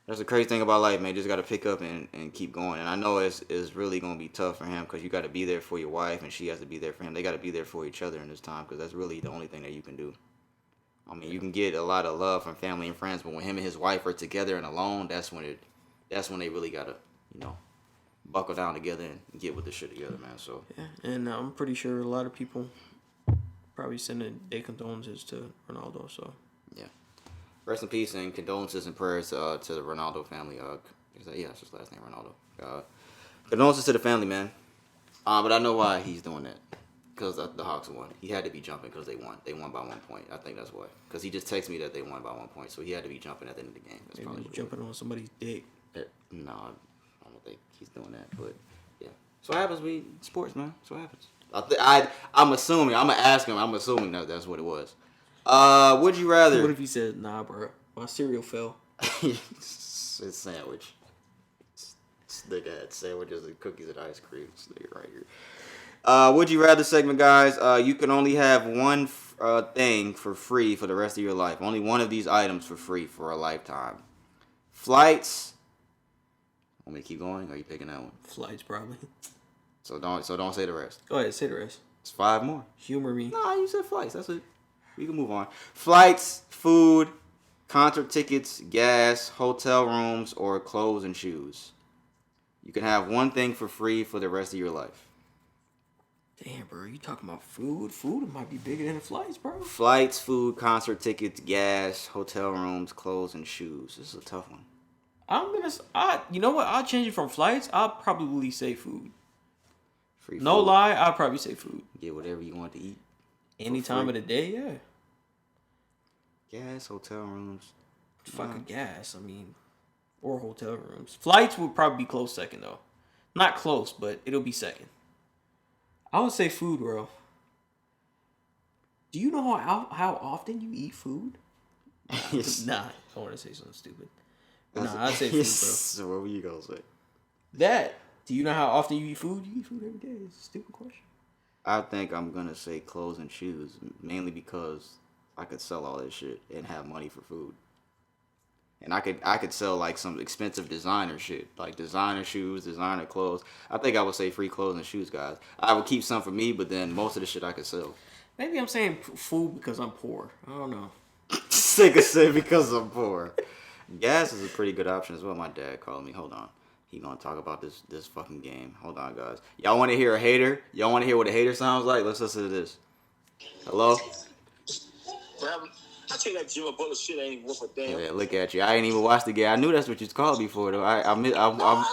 That's the crazy thing about life, man. You just gotta pick up and keep going. And I know it's really gonna be tough for him because you gotta be there for your wife and she has to be there for him. They gotta be there for each other in this time because that's really the only thing that you can do. I mean, you can get a lot of love from family and friends, but when him and his wife are together and alone, that's when they really gotta, buckle down together and get with the shit together, man. So yeah, and I'm pretty sure a lot of people probably sending their condolences to Ronaldo. So yeah, rest in peace and condolences and prayers to the Ronaldo family. That's his last name, Ronaldo. Condolences to the family, man. But I know why he's doing that. Because the Hawks won. He had to be jumping because they won. They won by 1 point. I think that's why. Because he just texted me that they won by 1 point. So he had to be jumping at the end of the game. That's maybe he's jumping on somebody's dick. No, I don't think he's doing that. But yeah. So what happens sports, man. That's what happens. I'm assuming. I'm going to ask him. I'm assuming that's what it was. Would you rather... What if he said, nah, bro. My cereal fell. It's a sandwich. This nigga had sandwiches and cookies and ice cream. This nigga right here. Would you rather segment, guys? You can only have one thing for free for the rest of your life. Only one of these items for free for a lifetime. Flights. Want me to keep going? Or are you picking that one? Flights, probably. So don't say the rest. Go ahead, say the rest. It's 5 more. Humor me. Nah, you said flights. That's it. We can move on. Flights, food, concert tickets, gas, hotel rooms, or clothes and shoes. You can have one thing for free for the rest of your life. Damn, bro, you talking about food? Food might be bigger than the flights, bro. Flights, food, concert tickets, gas, hotel rooms, clothes, and shoes. This is a tough one. You know what? I'll change it from flights. I'll probably say food. Free no food. Lie, I'll probably say food. Get whatever you want to eat. Any time of the day, yeah. Gas, hotel rooms. Fucking gas, or hotel rooms. Flights would probably be close second, though. Not close, but it'll be second. I would say food, bro. Do you know how often you eat food? Nah, I want to say something stupid. Nah, I'd say food, bro. So what were you gonna say? That. Do you know how often you eat food? You eat food every day. It's a stupid question. I think I'm gonna say clothes and shoes, mainly because I could sell all this shit and have money for food. And I could sell like some expensive designer shit, like designer shoes, designer clothes. I think I would say free clothes and shoes, guys. I would keep some for me, but then most of the shit I could sell. Maybe I'm saying food because I'm poor. I don't know. Sick of saying because I'm poor. Gas is a pretty good option as well. My dad called me. Hold on. He gonna talk about this fucking game. Hold on, guys. Y'all want to hear a hater? Y'all want to hear what a hater sounds like? Let's listen to this. Hello? I tell you that Jimmy Butler shit ain't worth a damn. Yeah, look at you. I ain't even watched the game. I knew that's what you called me for, though. No, PJ.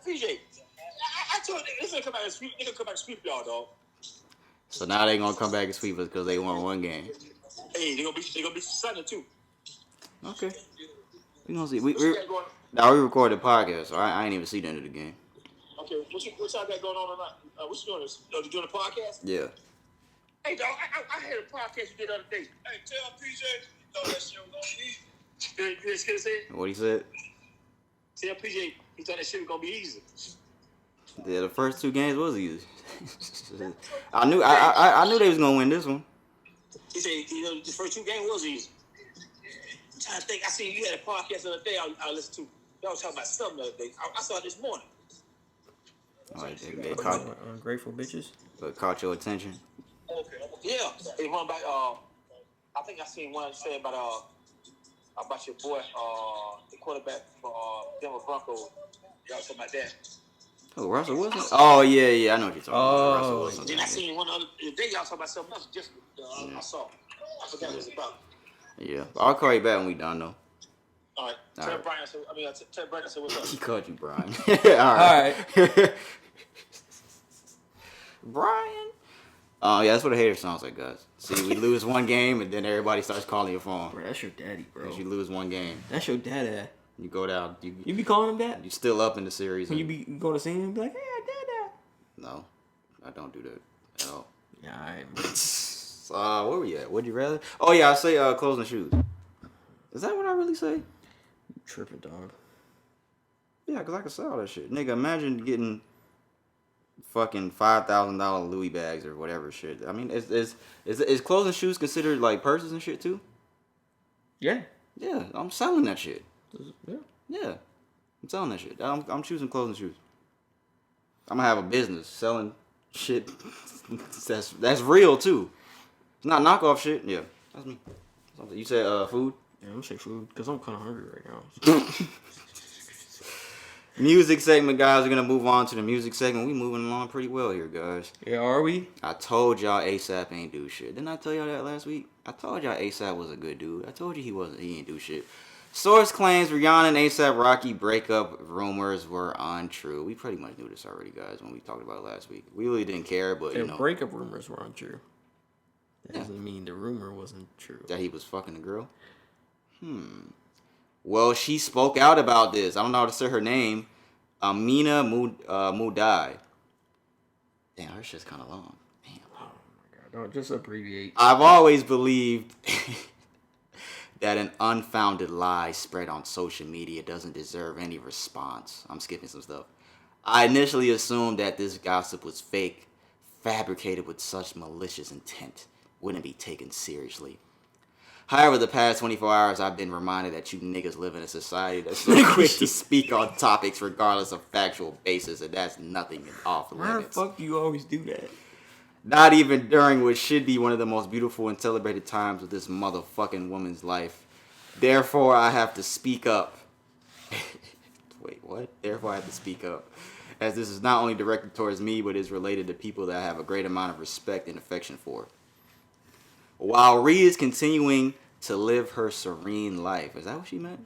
I told you, this nigga come back and sweep. Nigga come back and sweep y'all, dog. So now they gonna come back and sweep us because they won one game. Hey, they gonna be Sunday too. Okay. We gonna see. Now we recorded a podcast, so I ain't even see the end of the game. Okay, what y'all got going on tonight? What you doing? You doing a podcast? Yeah. Hey, dog, I heard a podcast you did the other day. Hey, tell PJ, you know that shit was gonna be easy. You just gonna say? What he said? Tell PJ, he thought that shit was gonna be easy. Yeah, the first two games was easy. I knew they was gonna win this one. He said, you know, the first two games was easy. I'm trying to think. I seen you had a podcast the other day I listened to. Y'all was talking about something the other day. I saw it this morning. All right, they caught, Ungrateful bitches. caught your attention. Okay. Yeah. They run back. I think I seen one say about your boy, the quarterback for Denver Broncos. Y'all talking about that? Oh, Russell Wilson? Oh, yeah, I know what you're talking about. Russell Wilson. Then I seen one other day. Y'all talking about something else. Just I saw. I forgot what it was about. Yeah, I'll call you back when we done though. All right. Tell Brian. Tell Brian. What's up? He called you Brian. All right. Brian. Yeah, that's what a hater sounds like, guys. See, we lose one game and then everybody starts calling your phone. Bro, that's your daddy, bro. Because you lose one game. That's your dad. You go down. You be calling him that? You still up in the series. When you be going to see him, be like, hey, dad. No, I don't do that at all. Yeah, all right. Where we at? Would you rather? Oh yeah, I say clothes and shoes. Is that what I really say? You tripping, dog. Yeah, because I can sell that shit. Nigga, imagine getting fucking $5,000 Louis bags or whatever shit. I mean, is clothes and shoes considered like purses and shit too? Yeah. Yeah, I'm selling that shit. Yeah. Yeah, I'm selling that shit. I'm choosing clothes and shoes. I'm gonna have a business selling shit that's real too. It's not knockoff shit. Yeah, that's me. You said food? Yeah, I'm gonna say food because I'm kind of hungry right now. So. Music segment, guys. We're gonna move on to the music segment. We moving along pretty well here, guys. Yeah, are we? I told y'all ASAP ain't do shit. Didn't I tell y'all that last week? I told y'all ASAP was a good dude. I told you he ain't do shit. Source claims Rihanna and ASAP Rocky breakup rumors were untrue. We pretty much knew this already, guys, when we talked about it last week. We really didn't care, but you know. Breakup rumors were untrue. That doesn't mean the rumor wasn't true. That he was fucking a girl? Well, she spoke out about this. I don't know how to say her name. Amina Mudai. Damn, her shit's kind of long. Damn. Oh my god, don't just abbreviate. I've always believed that an unfounded lie spread on social media doesn't deserve any response. I'm skipping some stuff. I initially assumed that this gossip was fake, fabricated with such malicious intent, wouldn't be taken seriously. However, the past 24 hours, I've been reminded that you niggas live in a society that's so quick to speak on topics regardless of factual basis, and that's nothing off limits. Why the fuck do you always do that? Not even during what should be one of the most beautiful and celebrated times of this motherfucking woman's life. Therefore, I have to speak up. Wait, what? Therefore, I have to speak up. As this is not only directed towards me, but is related to people that I have a great amount of respect and affection for. While Rhea is continuing to live her serene life. Is that what she meant?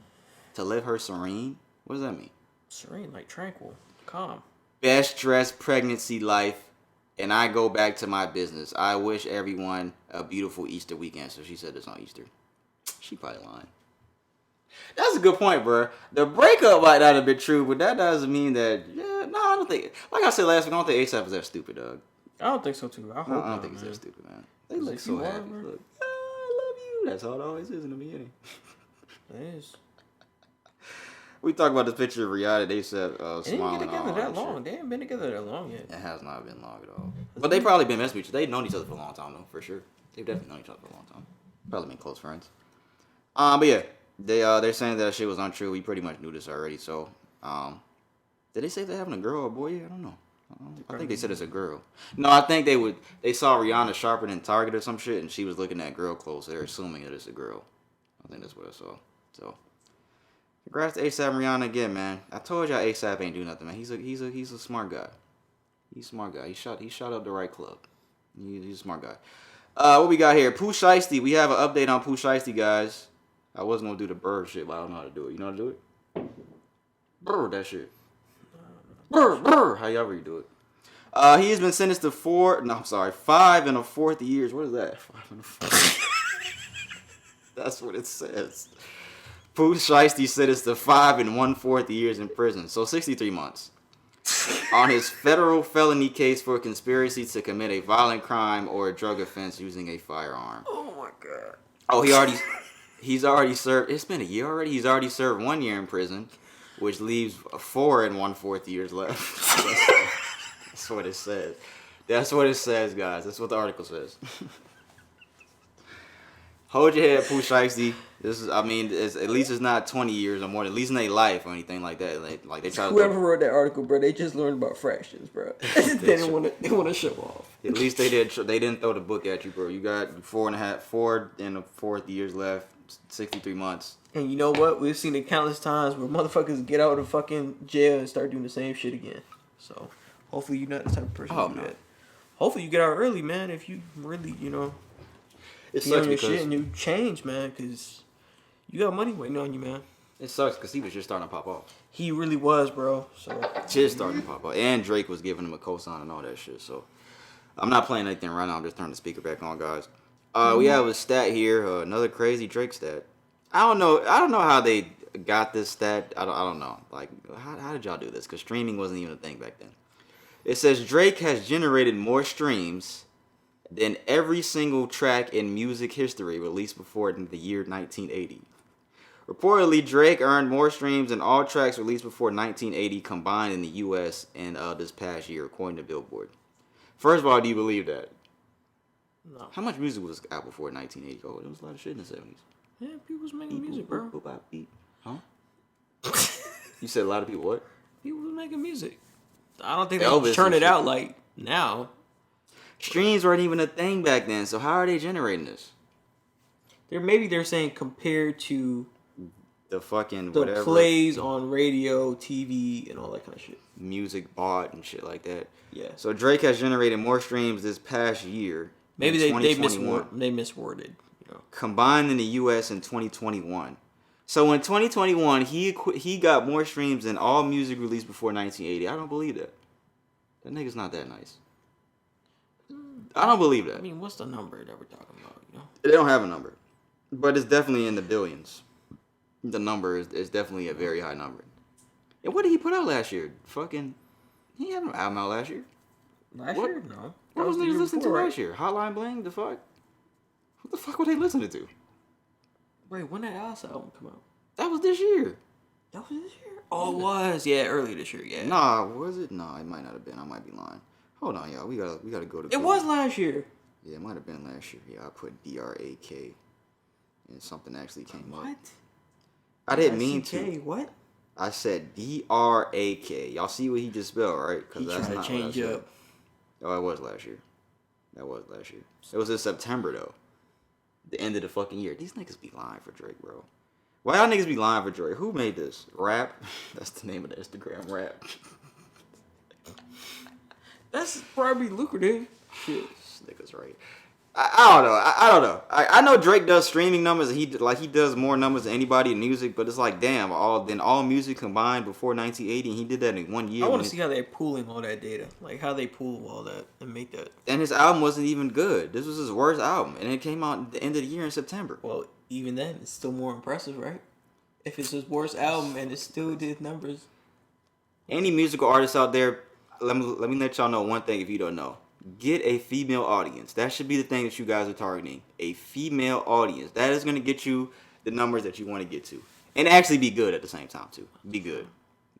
To live her serene? What does that mean? Serene, like tranquil, calm. Best dressed pregnancy life. And I go back to my business. I wish everyone a beautiful Easter weekend. So she said this on Easter. She probably lying. That's a good point, bro. The breakup might not have been true, but that doesn't mean that. Yeah, no, I don't think. Like I said last week, I don't think ASAP is that stupid, dog. I don't think so too. I hope I don't think he's that stupid, man. They look so happy. Look, I love you. That's how it always is in the beginning. It is. We talked about this picture of Rihanna. They said They didn't smiling. get together that long. Shit. They haven't been together that long yet. It has not been long at all. But they probably been messing with each other. They've known each other for a long time, though, for sure. They've definitely known each other for a long time. Probably been close friends. But yeah, they're saying that shit was untrue. We pretty much knew this already. So, did they say they're having a girl or a boy? I don't know. I think they said it's a girl. No, I think they saw Rihanna shopping in Target or some shit, and she was looking at girl clothes. So they're assuming that it's a girl. I think that's what I saw. So, congrats to ASAP and Rihanna again, man. I told y'all ASAP ain't do nothing, man. He's a smart guy. He's a smart guy. He shot up the right club. He's a smart guy. What we got here? Pooh Shiesty. We have an update on Pooh Shiesty, guys. I wasn't gonna do the bird shit, but I don't know how to do it. You know how to do it? Brr, that shit. Brr. How y'all read do it? He has been sentenced to 5 1/4 years. What is that? 5 1/4. That's what it says. Pooh Shiesty sentenced to 5 1/4 years in prison, so 63 months, on his federal felony case for conspiracy to commit a violent crime or a drug offense using a firearm. Oh my god. Oh, he's already served. It's been a year already. He's already served 1 year in prison, which leaves 4 1/4 years left. That's what it says. That's what it says, guys. That's what the article says. Hold your head, Pooh Shiesty. At least it's not 20 years or more. At least in their life or anything like that. Like they try. Whoever wrote that article, bro, they just learned about fractions, bro. They didn't want to show off. At least they did. They didn't throw the book at you, bro. You got 4 1/4 years left. 63 months. And you know what? We've seen it countless times where motherfuckers get out of fucking jail and start doing the same shit again. So hopefully you're not the type of person to do that. Hopefully you get out early, man. If you really, it sucks because shit and you change, man, because you got money waiting on you, man. It sucks because he was just starting to pop off. He really was, bro. So just starting to pop off, and Drake was giving him a cosign and all that shit. So I'm not playing anything right now. I'm just turning the speaker back on, guys. We have a stat here, another crazy Drake stat. I don't know how they got this stat. I don't know. Like, how did y'all do this? Because streaming wasn't even a thing back then. It says Drake has generated more streams than every single track in music history released before the year 1980. Reportedly, Drake earned more streams than all tracks released before 1980 combined in the U.S. in this past year, according to Billboard. First of all, do you believe that? No. How much music was out before 1980? Oh, there was a lot of shit in the 70s. Yeah, people was making music, bro. Huh? You said a lot of people what? People was making music. I don't think they churn it out like now. Streams weren't even a thing back then, so how are they generating this? Maybe they're saying compared to the fucking the whatever plays on radio, TV, and all that kind of shit. Music bought and shit like that. Yeah. So Drake has generated more streams this past year. Maybe they misworded. Combined in the U.S. in 2021. So in 2021, he got more streams than all music released before 1980. I don't believe that. That nigga's not that nice. I don't believe that. I mean, what's the number that we're talking about? They don't have a number, but it's definitely in the billions. The number is definitely a very high number. And what did he put out last year? He had an album out last year. Last year? No. What was niggas listening to last year? Hotline Bling? The fuck? What the fuck were they listening to? Wait, when did Alice album come out? That was this year. That was this year? Oh, it was. Yeah, early this year, yeah. Nah, was it? Nah, it might not have been. I might be lying. Hold on, y'all. We gotta go to... It was last year. Yeah, it might have been last year. Yeah, I put DRAK and something actually came up. What? I didn't mean to. What? I said DRAK. Y'all see what he just spelled, right? He trying to change up. Oh, it was last year. That was last year. It was in September, though. The end of the fucking year. These niggas be lying for Drake, bro. Why y'all niggas be lying for Drake? Who made this? Rap? That's the name of the Instagram, Rap. That's probably lucrative. Shit. This nigga's right. I don't know. I know Drake does streaming numbers. And he does more numbers than anybody in music. But it's like, damn, all music combined before 1980, and he did that in 1 year. I want to see how they're pooling all that data. Like, how they pool all that and make that. And his album wasn't even good. This was his worst album. And it came out at the end of the year in September. Well, even then, it's still more impressive, right? If it's his worst album and it still did numbers. Any musical artists out there, let me let y'all know one thing if you don't know. Get a female audience. That should be the thing that you guys are targeting. A female audience. That is going to get you the numbers that you want to get to. And actually be good at the same time, too. Be good.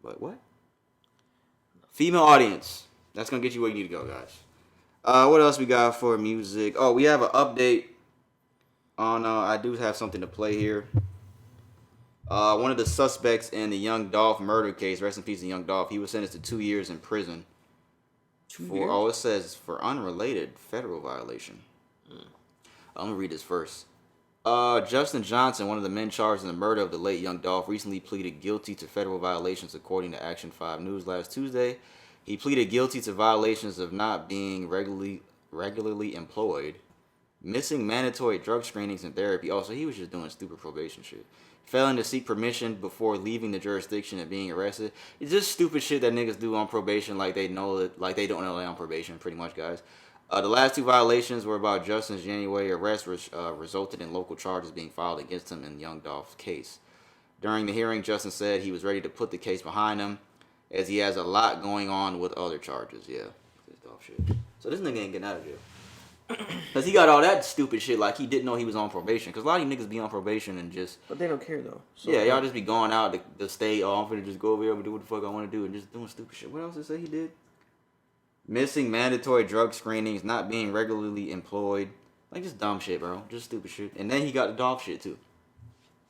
But what? Female audience. That's going to get you where you need to go, guys. What else we got for music? Oh, we have an update on... I do have something to play here. One of the suspects in the Young Dolph murder case, rest in peace to Young Dolph, he was sentenced to 2 years in prison. It says for unrelated federal violation. I'm going to read this first. Justin Johnson, one of the men charged in the murder of the late Young Dolph, recently pleaded guilty to federal violations according to Action 5 News last Tuesday. He pleaded guilty to violations of not being regularly employed, missing mandatory drug screenings and therapy. Also, he was just doing stupid probation shit. Failing to seek permission before leaving the jurisdiction and being arrested. It's just stupid shit that niggas do on probation like they know that, like they don't know they're on probation, pretty much, guys. The last two violations were about Justin's January arrest, which resulted in local charges being filed against him in Young Dolph's case. During the hearing, Justin said he was ready to put the case behind him, as he has a lot going on with other charges. Yeah, this Dolph shit. So this nigga ain't getting out of jail. Because he got all that stupid shit like he didn't know he was on probation. Because a lot of you niggas be on probation and just... But they don't care, though. So yeah, y'all just be going out the state. Oh, I'm finna just go over here and do what the fuck I want to do. And just doing stupid shit. What else did it say he did? Missing mandatory drug screenings. Not being regularly employed. Like, just dumb shit, bro. Just stupid shit. And then he got the dog shit, too.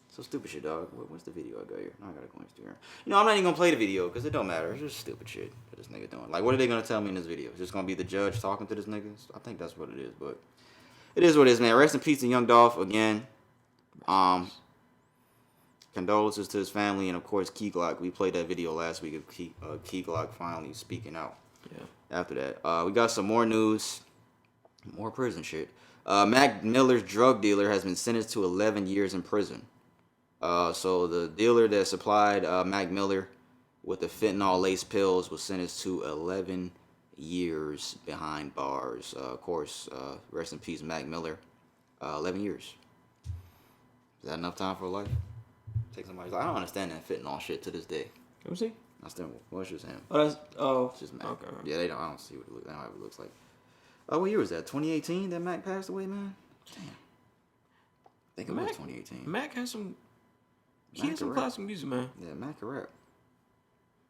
So stupid shit, dog. What's the video I got here? I gotta go Instagram. You know, I'm not even gonna play the video because it don't matter. It's just stupid shit that this nigga doing. Like, what are they gonna tell me in this video? It's just gonna be the judge talking to this nigga? I think that's what it is, but it is what it is, man. Rest in peace to Young Dolph again. Condolences to his family and of course Key Glock. We played that video last week of Key Glock finally speaking out. Yeah. After that, we got some more news, more prison shit. Mac Miller's drug dealer has been sentenced to 11 years in prison. So the dealer that supplied Mac Miller with the fentanyl-laced pills was sentenced to 11 years behind bars. Of course, rest in peace, Mac Miller. 11 years. Is that enough time for life? Take somebody's life. I don't understand that fentanyl shit to this day. Let me see. I still, what's just him? It's just Mac. Okay. Yeah, I don't see what it looks. I don't know what it looks like. What year was that? 2018 that Mac passed away, man. Damn. I think it was 2018. Mac has some. He has some classic music, man. Yeah, Mac can rap.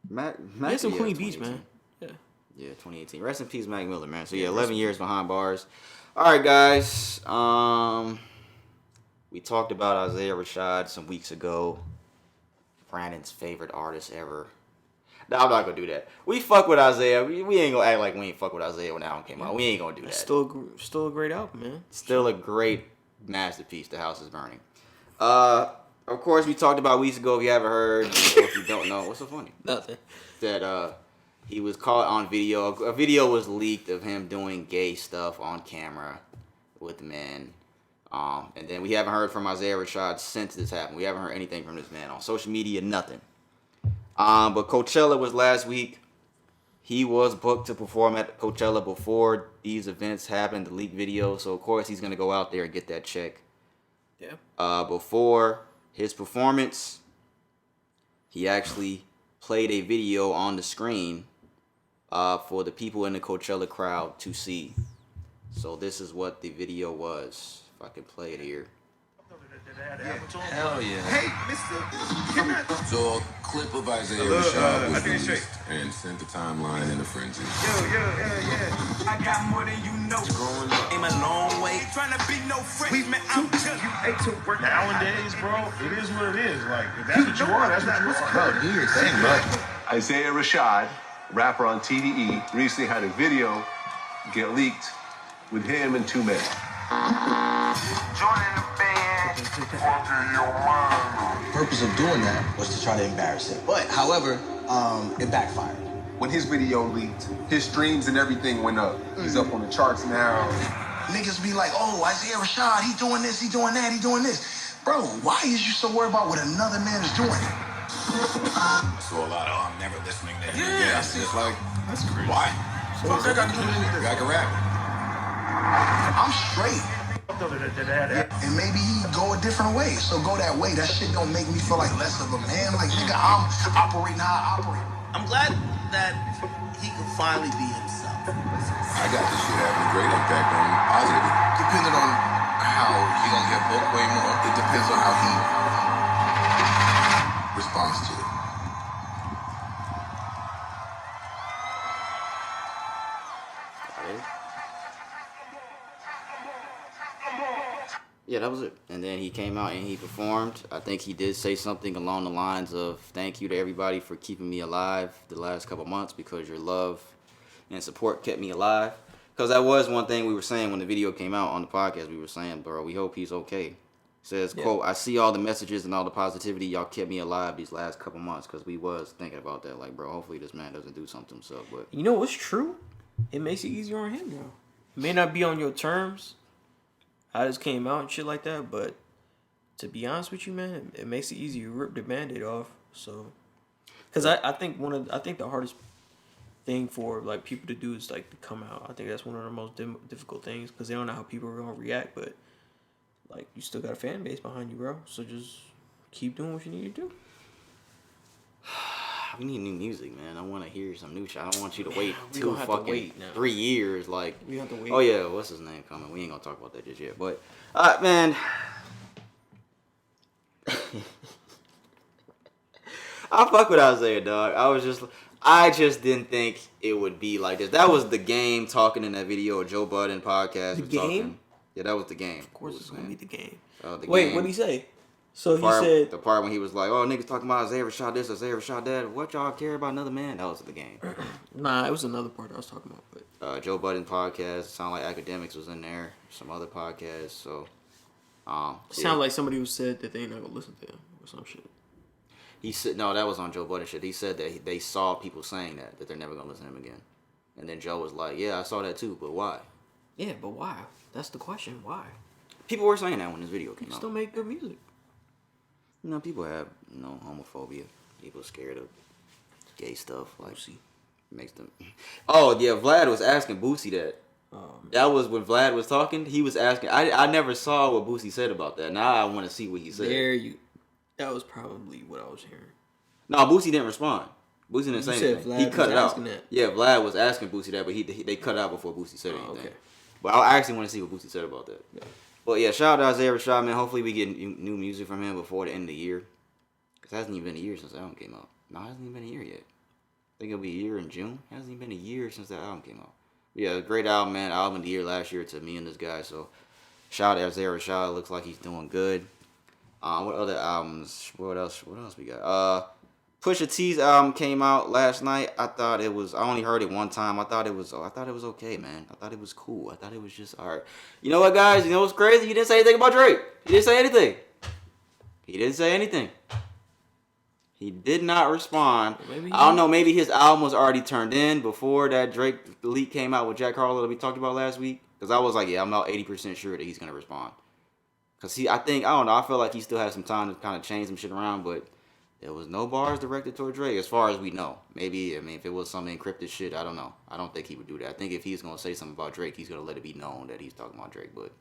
Mac he has some clean beats, man. Yeah. Yeah, 2018. Rest in peace, Mac Miller, man. So yeah, 11 years behind bars. All right, guys. We talked about Isaiah Rashad some weeks ago. Brandon's favorite artist ever. No, I'm not gonna do that. We fuck with Isaiah. We ain't gonna act like we ain't fuck with Isaiah when the album came out. We ain't gonna do that. Still a great album, man. Still a great masterpiece. The House is Burning. Of course, we talked about weeks ago. If you haven't heard, or if you don't know, what's so funny? Nothing. That he was caught on video. A video was leaked of him doing gay stuff on camera with men. And then we haven't heard from Isaiah Rashad since this happened. We haven't heard anything from this man on social media, nothing. But Coachella was last week. He was booked to perform at Coachella before these events happened, the leaked video. So, of course, he's going to go out there and get that check. Yeah. Before his performance, he actually played a video on the screen for the people in the Coachella crowd to see. So this is what the video was. If I can play it here. Hell yeah. Hey, mister. So a clip of Isaiah Rashad was released and sent the timeline in a frenzy. Yeah. I got more than you know. Growing up, came a long way. Trying to be no friend, man. I'm just you ate to work. Nowadays, bro, it is what it is. Like, if that's what you are, that's what you are. bro, do your thing, bro. Isaiah Rashad, rapper on TDE, recently had a video get leaked with him and two men. Joining the band. The purpose of doing that was to try to embarrass him. But, however, it backfired. When his video leaked, his streams and everything went up. He's up on the charts now. Niggas be like, oh, Isaiah Rashad, he doing this, he doing that, he doing this. Bro, why is you so worried about what another man is doing? So a lot of, I'm never listening to him. Yeah, It's like, That's crazy. why? So I got to do You got to rap. I'm straight. And maybe he go a different way. So go that way. That shit don't make me feel like less of a man. Like, nigga, I'm operating how I operate. I'm glad that he could finally be himself. I got this shit having a great impact on him, positively. Depending on how he gonna get booked way more, it depends on how he responds to it. Yeah, that was it. And then he came out and he performed. I think he did say something along the lines of, thank you to everybody for keeping me alive the last couple months, because your love and support kept me alive. Because that was one thing we were saying when the video came out on the podcast. We were saying, bro, we hope he's okay. Says, quote, I see all the messages and all the positivity. Y'all kept me alive these last couple months, because we was thinking about that. Like, bro, hopefully this man doesn't do something to himself. But You know what's true? It makes it easier on him now. It may not be on your terms. I just came out and shit like that, but to be honest with you, man, it makes it easier. You rip the Band-Aid off. So, because I think the hardest thing for like people to do is like to come out. I think that's one of the most difficult things, because they don't know how people are gonna react. But like, you still got a fan base behind you, bro. So just keep doing what you need to do. we need new music, man. I want to hear some new shit. I don't want you to wait We 2 gonna have to fucking wait now. 3 years. Like, We have to wait. oh yeah, what's his name coming? We ain't gonna talk about that just yet. But man, I fuck with Isaiah, dog. I just didn't think it would be like this. That was the game talking in that video. Joe Budden podcast. The was game? Talking. Yeah, that was the game. Of course, it's gonna be the game. The Wait, game. what did he say? So he Part, said the part when he was like, "Oh, niggas talking about Isaiah Rashad this, Isaiah Rashad that. What y'all care about another man?" That was the game. Nah, it was another part I was talking about. But Joe Budden podcast. Sound like Academics was in there. Some other podcasts. So, sound like somebody who said that they ain't not gonna listen to him or some shit. He said no. That was on Joe Budden shit. He said that they saw people saying that they're never gonna listen to him again. And then Joe was like, "Yeah, I saw that too, but why?" Yeah, but why? That's the question. Why? People were saying that when this video came out. Still make good music. You know, people have homophobia. People scared of gay stuff. Like, makes them. Oh yeah, Vlad was asking Boosie that. That was when Vlad was talking. He was asking. I never saw what Boosie said about that. Now I want to see what he said. That was probably what I was hearing. No, Boosie didn't respond. Boosie didn't say anything. Vlad He cut was it out. asking that. Yeah, Vlad was asking Boosie that, but they cut it out before Boosie said anything. Okay. But I actually want to see what Boosie said about that. Yeah. But yeah, shout out to Isaiah Rashad, man. Hopefully we get new music from him before the end of the year. Because it hasn't even been a year since the album came out. No, it hasn't even been a year yet. I think it'll be a year in June. It hasn't even been a year since that album came out. But yeah, great album, man. Album of the year last year to me and this guy. So shout out to Isaiah Rashad. Looks like he's doing good. What other albums? What else we got? Pusha T's album came out last night. I only heard it one time. I thought it was okay, man. I thought it was cool. I thought it was just alright. You know what, guys? You know what's crazy? He didn't say anything about Drake. He didn't say anything. He did not respond. I don't know. Maybe his album was already turned in before that Drake leak came out with Jack Harlow that we talked about last week. Because I was like, yeah, I'm about 80% sure that he's gonna respond. Because I feel like he still has some time to kind of change some shit around, but there was no bars directed toward Drake as far as we know. Maybe, if it was some encrypted shit, I don't know. I don't think he would do that. I think if he's going to say something about Drake, he's going to let it be known that he's talking about Drake. But,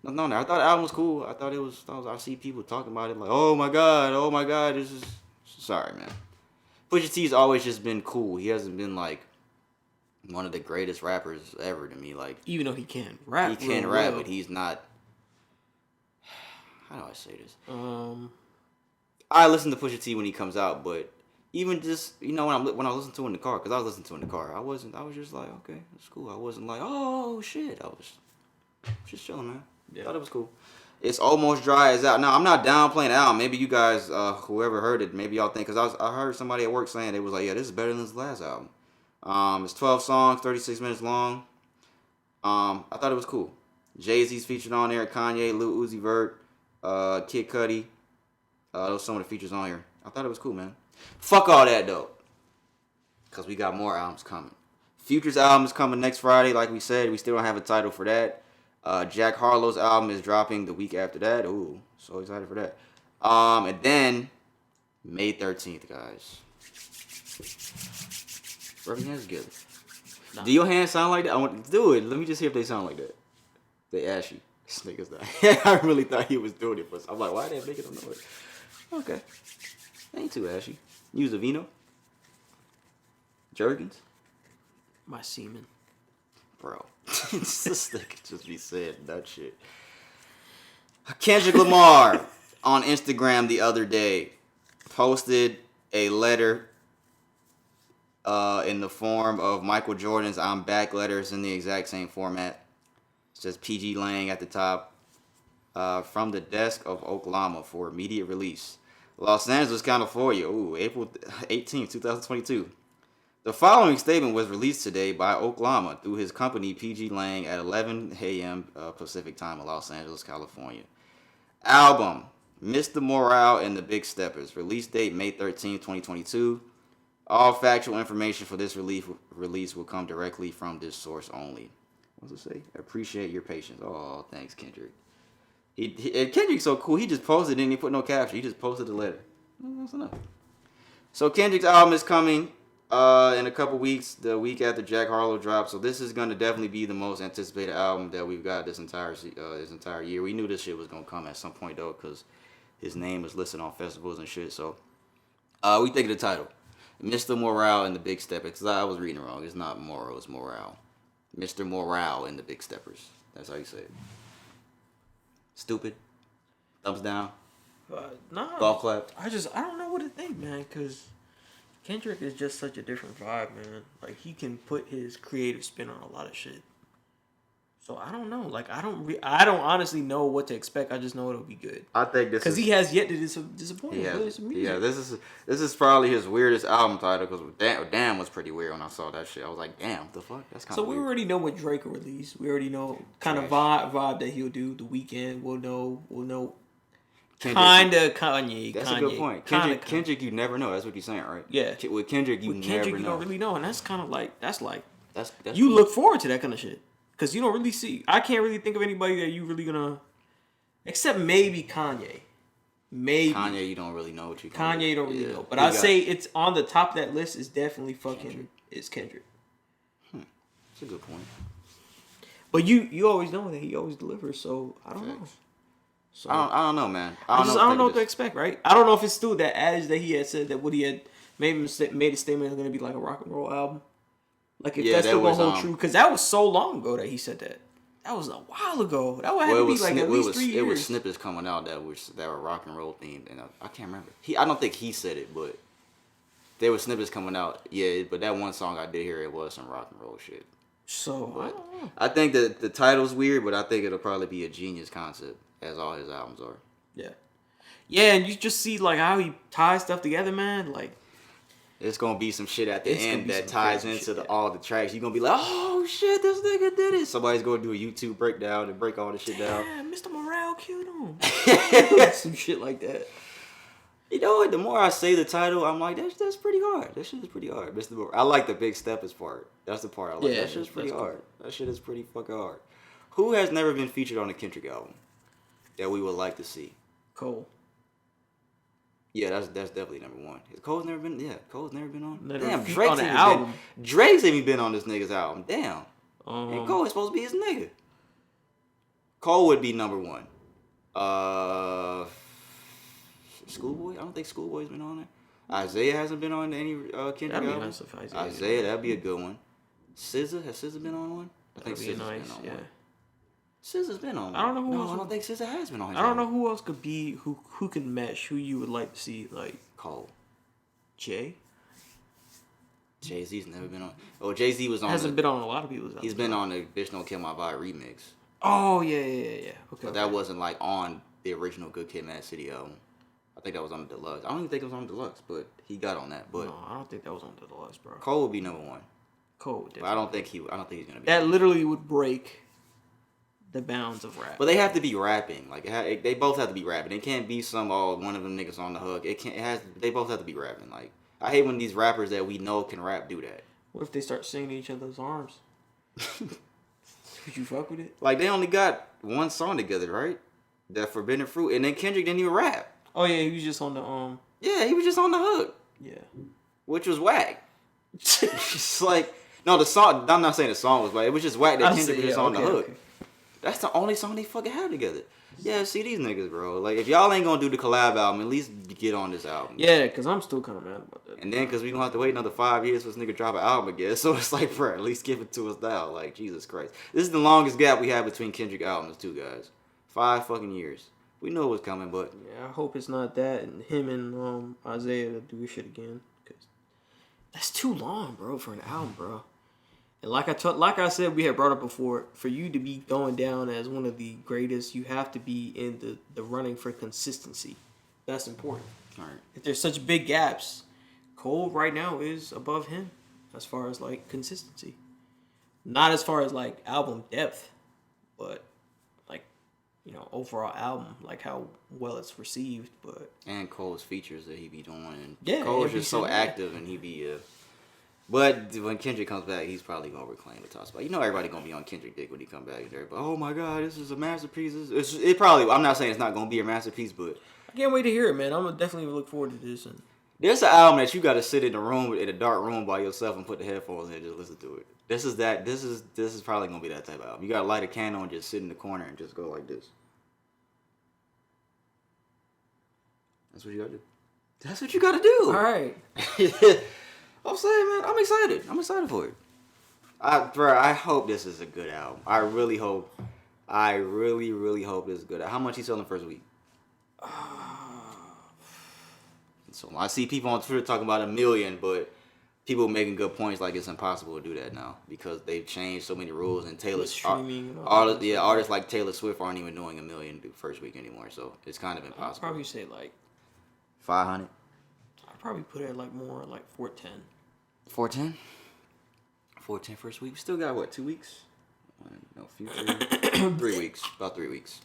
no, I thought the album was cool. I see people talking about it like, oh my God, this is, sorry, man. Pusha T's always just been cool. He hasn't been, like, one of the greatest rappers ever to me. Like, even though he can rap. He can rap, but he's not, how do I say this? I listen to Pusha T when he comes out, but even just, when I listen to it in the car, because I was listening to it in the car, I was just like, okay, that's cool. I wasn't like, oh shit. I was just chilling, man. Yeah. Thought it was cool. It's Almost Dry is out. Now, I'm not downplaying the album. Maybe you guys, whoever heard it, maybe y'all think, because I heard somebody at work saying, it was like, yeah, this is better than his last album. It's 12 songs, 36 minutes long. I thought it was cool. Jay-Z's featured on there, Kanye, Lil Uzi Vert, Kid Cudi. Those some of the features on here. I thought it was cool, man. Fuck all that, though. Because we got more albums coming. Future's album is coming next Friday. Like we said, we still don't have a title for that. Jack Harlow's album is dropping the week after that. Ooh, so excited for that. And then, May 13th, guys. Rub your hands together. Nah. Do your hands sound like that? I want to do it. Let me just hear if they sound like that. They ashy. This nigga's not. I really thought he was doing it, but I'm like, why that nigga don't know it? Okay. Ain't too ashy. Use a Vino. Jergens. My semen. Bro. This nigga just be saying nut shit. Kendrick Lamar on Instagram the other day posted a letter in the form of Michael Jordan's I'm Back letters in the exact same format. It says PG Lang at the top. From the desk of Oklahoma for immediate release. Los Angeles, California. Ooh, April 18, 2022. The following statement was released today by Oklahoma through his company PG Lang at 11 a.m. Pacific time in Los Angeles, California. Album, Mr. Morale and the Big Steppers. Release date, May 13, 2022. All factual information for this release will come directly from this source only. What does it say? Appreciate your patience. Oh, thanks, Kendrick. And Kendrick's so cool. He just posted, didn't even put no caption. He just posted the letter. That's enough. So Kendrick's album is coming in a couple weeks, the week after Jack Harlow drops. So this is going to definitely be the most anticipated album that we've got this entire year. We knew this shit was going to come at some point, though, because his name is listed on festivals and shit. So we think of the title. Mr. Morale and the Big Steppers. Because I was reading it wrong. It's not Morrow, it's Morale. Mr. Morale and the Big Steppers. That's how you say it. Stupid. Thumbs down. Nah. Golf clap. I don't know what to think, man, because Kendrick is just such a different vibe, man. Like, he can put his creative spin on a lot of shit. So I don't know. Like, I don't honestly know what to expect. I just know it'll be good. I think this because he has yet to disappoint. Yeah, this is probably his weirdest album title. Because damn was pretty weird when I saw that shit. I was like, damn, what the fuck? That's kind of. So we already know what Drake will release. We already know kind of vibe that he'll do. The Weeknd. We'll know. Kind of Kanye. That's a good point. Kendrick, you never know. That's what you're saying, right? Yeah. With Kendrick, you never know. You don't really know, and that's kind of like that's you look forward to that kind of shit. Because you don't really see... I can't really think of anybody that you really gonna... Except maybe Kanye. Maybe. Kanye, you don't really know what you... Kanye, you don't really know. But I'd say it's on the top of that list is definitely fucking... It's Kendrick. That's a good point. But you always know that he always delivers, so I don't know. So I don't know, man. I don't know what to expect, right? I don't know if it's still that adage that he had said that what he had made a statement is going to be like a rock and roll album. Like, if that's still going to hold true. Because that was so long ago that he said that. That was a while ago. That had to be like at least 3 years. It was snippets coming out that were rock and roll themed. And I can't remember. I don't think he said it, but there were snippets coming out. Yeah, but that one song I did hear, it was some rock and roll shit. So, I think that the title's weird, but I think it'll probably be a genius concept, as all his albums are. Yeah. Yeah, and you just see, like, how he ties stuff together, man. Like, it's gonna be some shit at the end that ties into all the tracks. You're gonna be like, oh shit, this nigga did it. Somebody's gonna do a YouTube breakdown and break all the shit down. Yeah, Mr. Morale killed him. Some shit like that. You know what? The more I say the title, I'm like, that's pretty hard. That shit is pretty hard. I like the Big Steppers part. That's the part I like. That shit is pretty hard. That shit is pretty fucking hard. Who has never been featured on a Kendrick album that we would like to see? Cole. Yeah, that's definitely number one. Cole's never been on. Damn, Drake's even been on this nigga's album. Damn. And Cole is supposed to be his nigga. Cole would be number one. Schoolboy? I don't think Schoolboy's been on there. Isaiah hasn't been on any Kendrick album. Nice if Isaiah, that'd be a good one. SZA, has SZA been on one? I think SZA's been on one. SZA's been on one. I don't know who else. I don't think SZA has been on his I don't know who else could be, who can mesh, who you would like to see, like... Cole. Jay? Jay-Z's never been on... Oh, Jay-Z was on... Hasn't been on a lot of people's albums. He's been on the Bitch Don't Kill My Vibe remix. Oh, yeah. Okay. But that wasn't, like, on the original Good Kid, Mad City album. I think that was on the deluxe. I don't even think it was on the deluxe, but he got on that. But no, I don't think that was on the deluxe, bro. Cole would be number one. Cole, but I don't think he's gonna be. That literally would break the bounds of rap. But they have to be rapping. Like they both have to be rapping. It can't be one of them niggas on the hook. They both have to be rapping. Like I hate when these rappers that we know can rap do that. What if they start singing each other's arms? Would you fuck with it? Like they only got one song together, right? That Forbidden Fruit, and then Kendrick didn't even rap. Oh yeah, he was just on the Yeah, he was just on the hook. Yeah. Which was whack. Just like no, the song. I'm not saying the song was whack. It was just whack that Kendrick was just on the hook. Okay. That's the only song they fucking have together. Yeah, see these niggas, bro. Like, if y'all ain't gonna do the collab album, at least get on this album. Yeah, because I'm still kind of mad about that. And then, because we gonna have to wait another 5 years for this nigga to drop an album again. So it's like, bro, at least give it to us now. Like, Jesus Christ. This is the longest gap we have between Kendrick albums, too, guys. 5 fucking years. We know what's coming, but... Yeah, I hope it's not that and him and Isaiah to do this shit again. Because that's too long, bro, for an album, bro. And like I said, we had brought up before, for you to be going down as one of the greatest, you have to be in the running for consistency. That's important. All right. If there's such big gaps, Cole right now is above him as far as like consistency. Not as far as like album depth, but like, you know, overall album, like how well it's received. But and Cole's features that he be doing. And yeah, Cole's just so active, and he be but when Kendrick comes back, he's probably gonna reclaim the top spot. You know, everybody gonna be on Kendrick dick when he come back. But oh my God, this is a masterpiece. It probably. I'm not saying it's not gonna be a masterpiece, but I can't wait to hear it, man. I'm gonna definitely look forward to this. And there's an album that you gotta sit in a dark room by yourself and put the headphones in and just listen to it. This is probably gonna be that type of album. You gotta light a candle and just sit in the corner and just go like this. That's what you gotta do. That's what you gotta do. All right. I'm saying, man, I'm excited. I'm excited for it. I hope this is a good album. I really hope this is good. How much he selling the first week? So I see people on Twitter talking about 1 million, but people making good points like it's impossible to do that now because they've changed so many rules and artists like Taylor Swift aren't even doing 1 million the first week anymore. So it's kind of impossible. I'd probably say like 500. I'd probably put it like more like 410. 410? 410 first week. We still got what, 2 weeks? No, 3 weeks. About 3 weeks.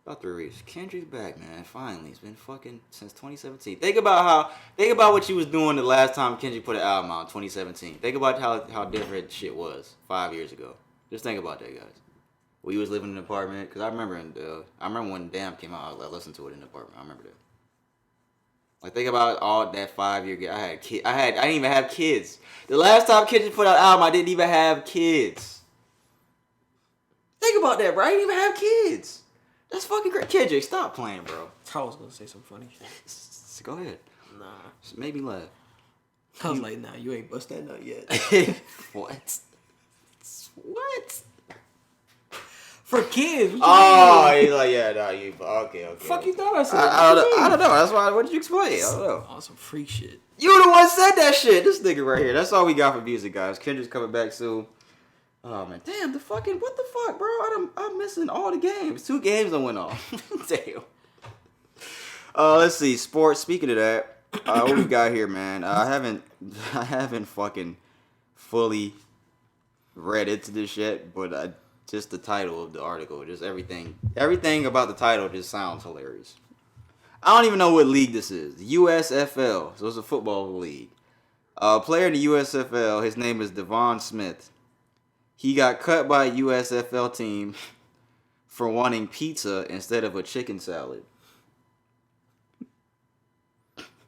About 3 weeks. Kendrick's back, man. Finally, it's been fucking since 2017. Think about what you was doing the last time Kendrick put an album out, 2017. Think about how different shit was 5 years ago. Just think about that, guys. We was living in an apartment because I remember when Damn came out. I listened to it in the apartment. I remember that. Like, think about all that 5 year gap. I didn't even have kids. The last time Kendrick put out an album, I didn't even have kids. Think about that, bro. I didn't even have kids. That's fucking great. Kendrick, stop playing, bro. I was gonna say some funny shit. Go ahead. Nah. Just made me laugh. I was like, nah, you ain't bust that nut yet. What? What? For kids. Oh, he's like, yeah, no, you okay. Fuck you thought I said? I don't know. That's why. What did you explain? I don't know. Oh, some freak shit. You the one said that shit. This nigga right here. That's all we got for music, guys. Kendrick's coming back soon. Oh man, damn what the fuck, bro? I'm missing all the games. 2 games I went off. Damn. Let's see. Sports. Speaking of that, what we got here, man? I haven't fucking fully read into this yet, but just the title of the article, just everything about the title just sounds hilarious. I don't even know what league this is. The USFL. So it's a football league. A player in the USFL, his name is Devon Smith. He got cut by a USFL team for wanting pizza instead of a chicken salad.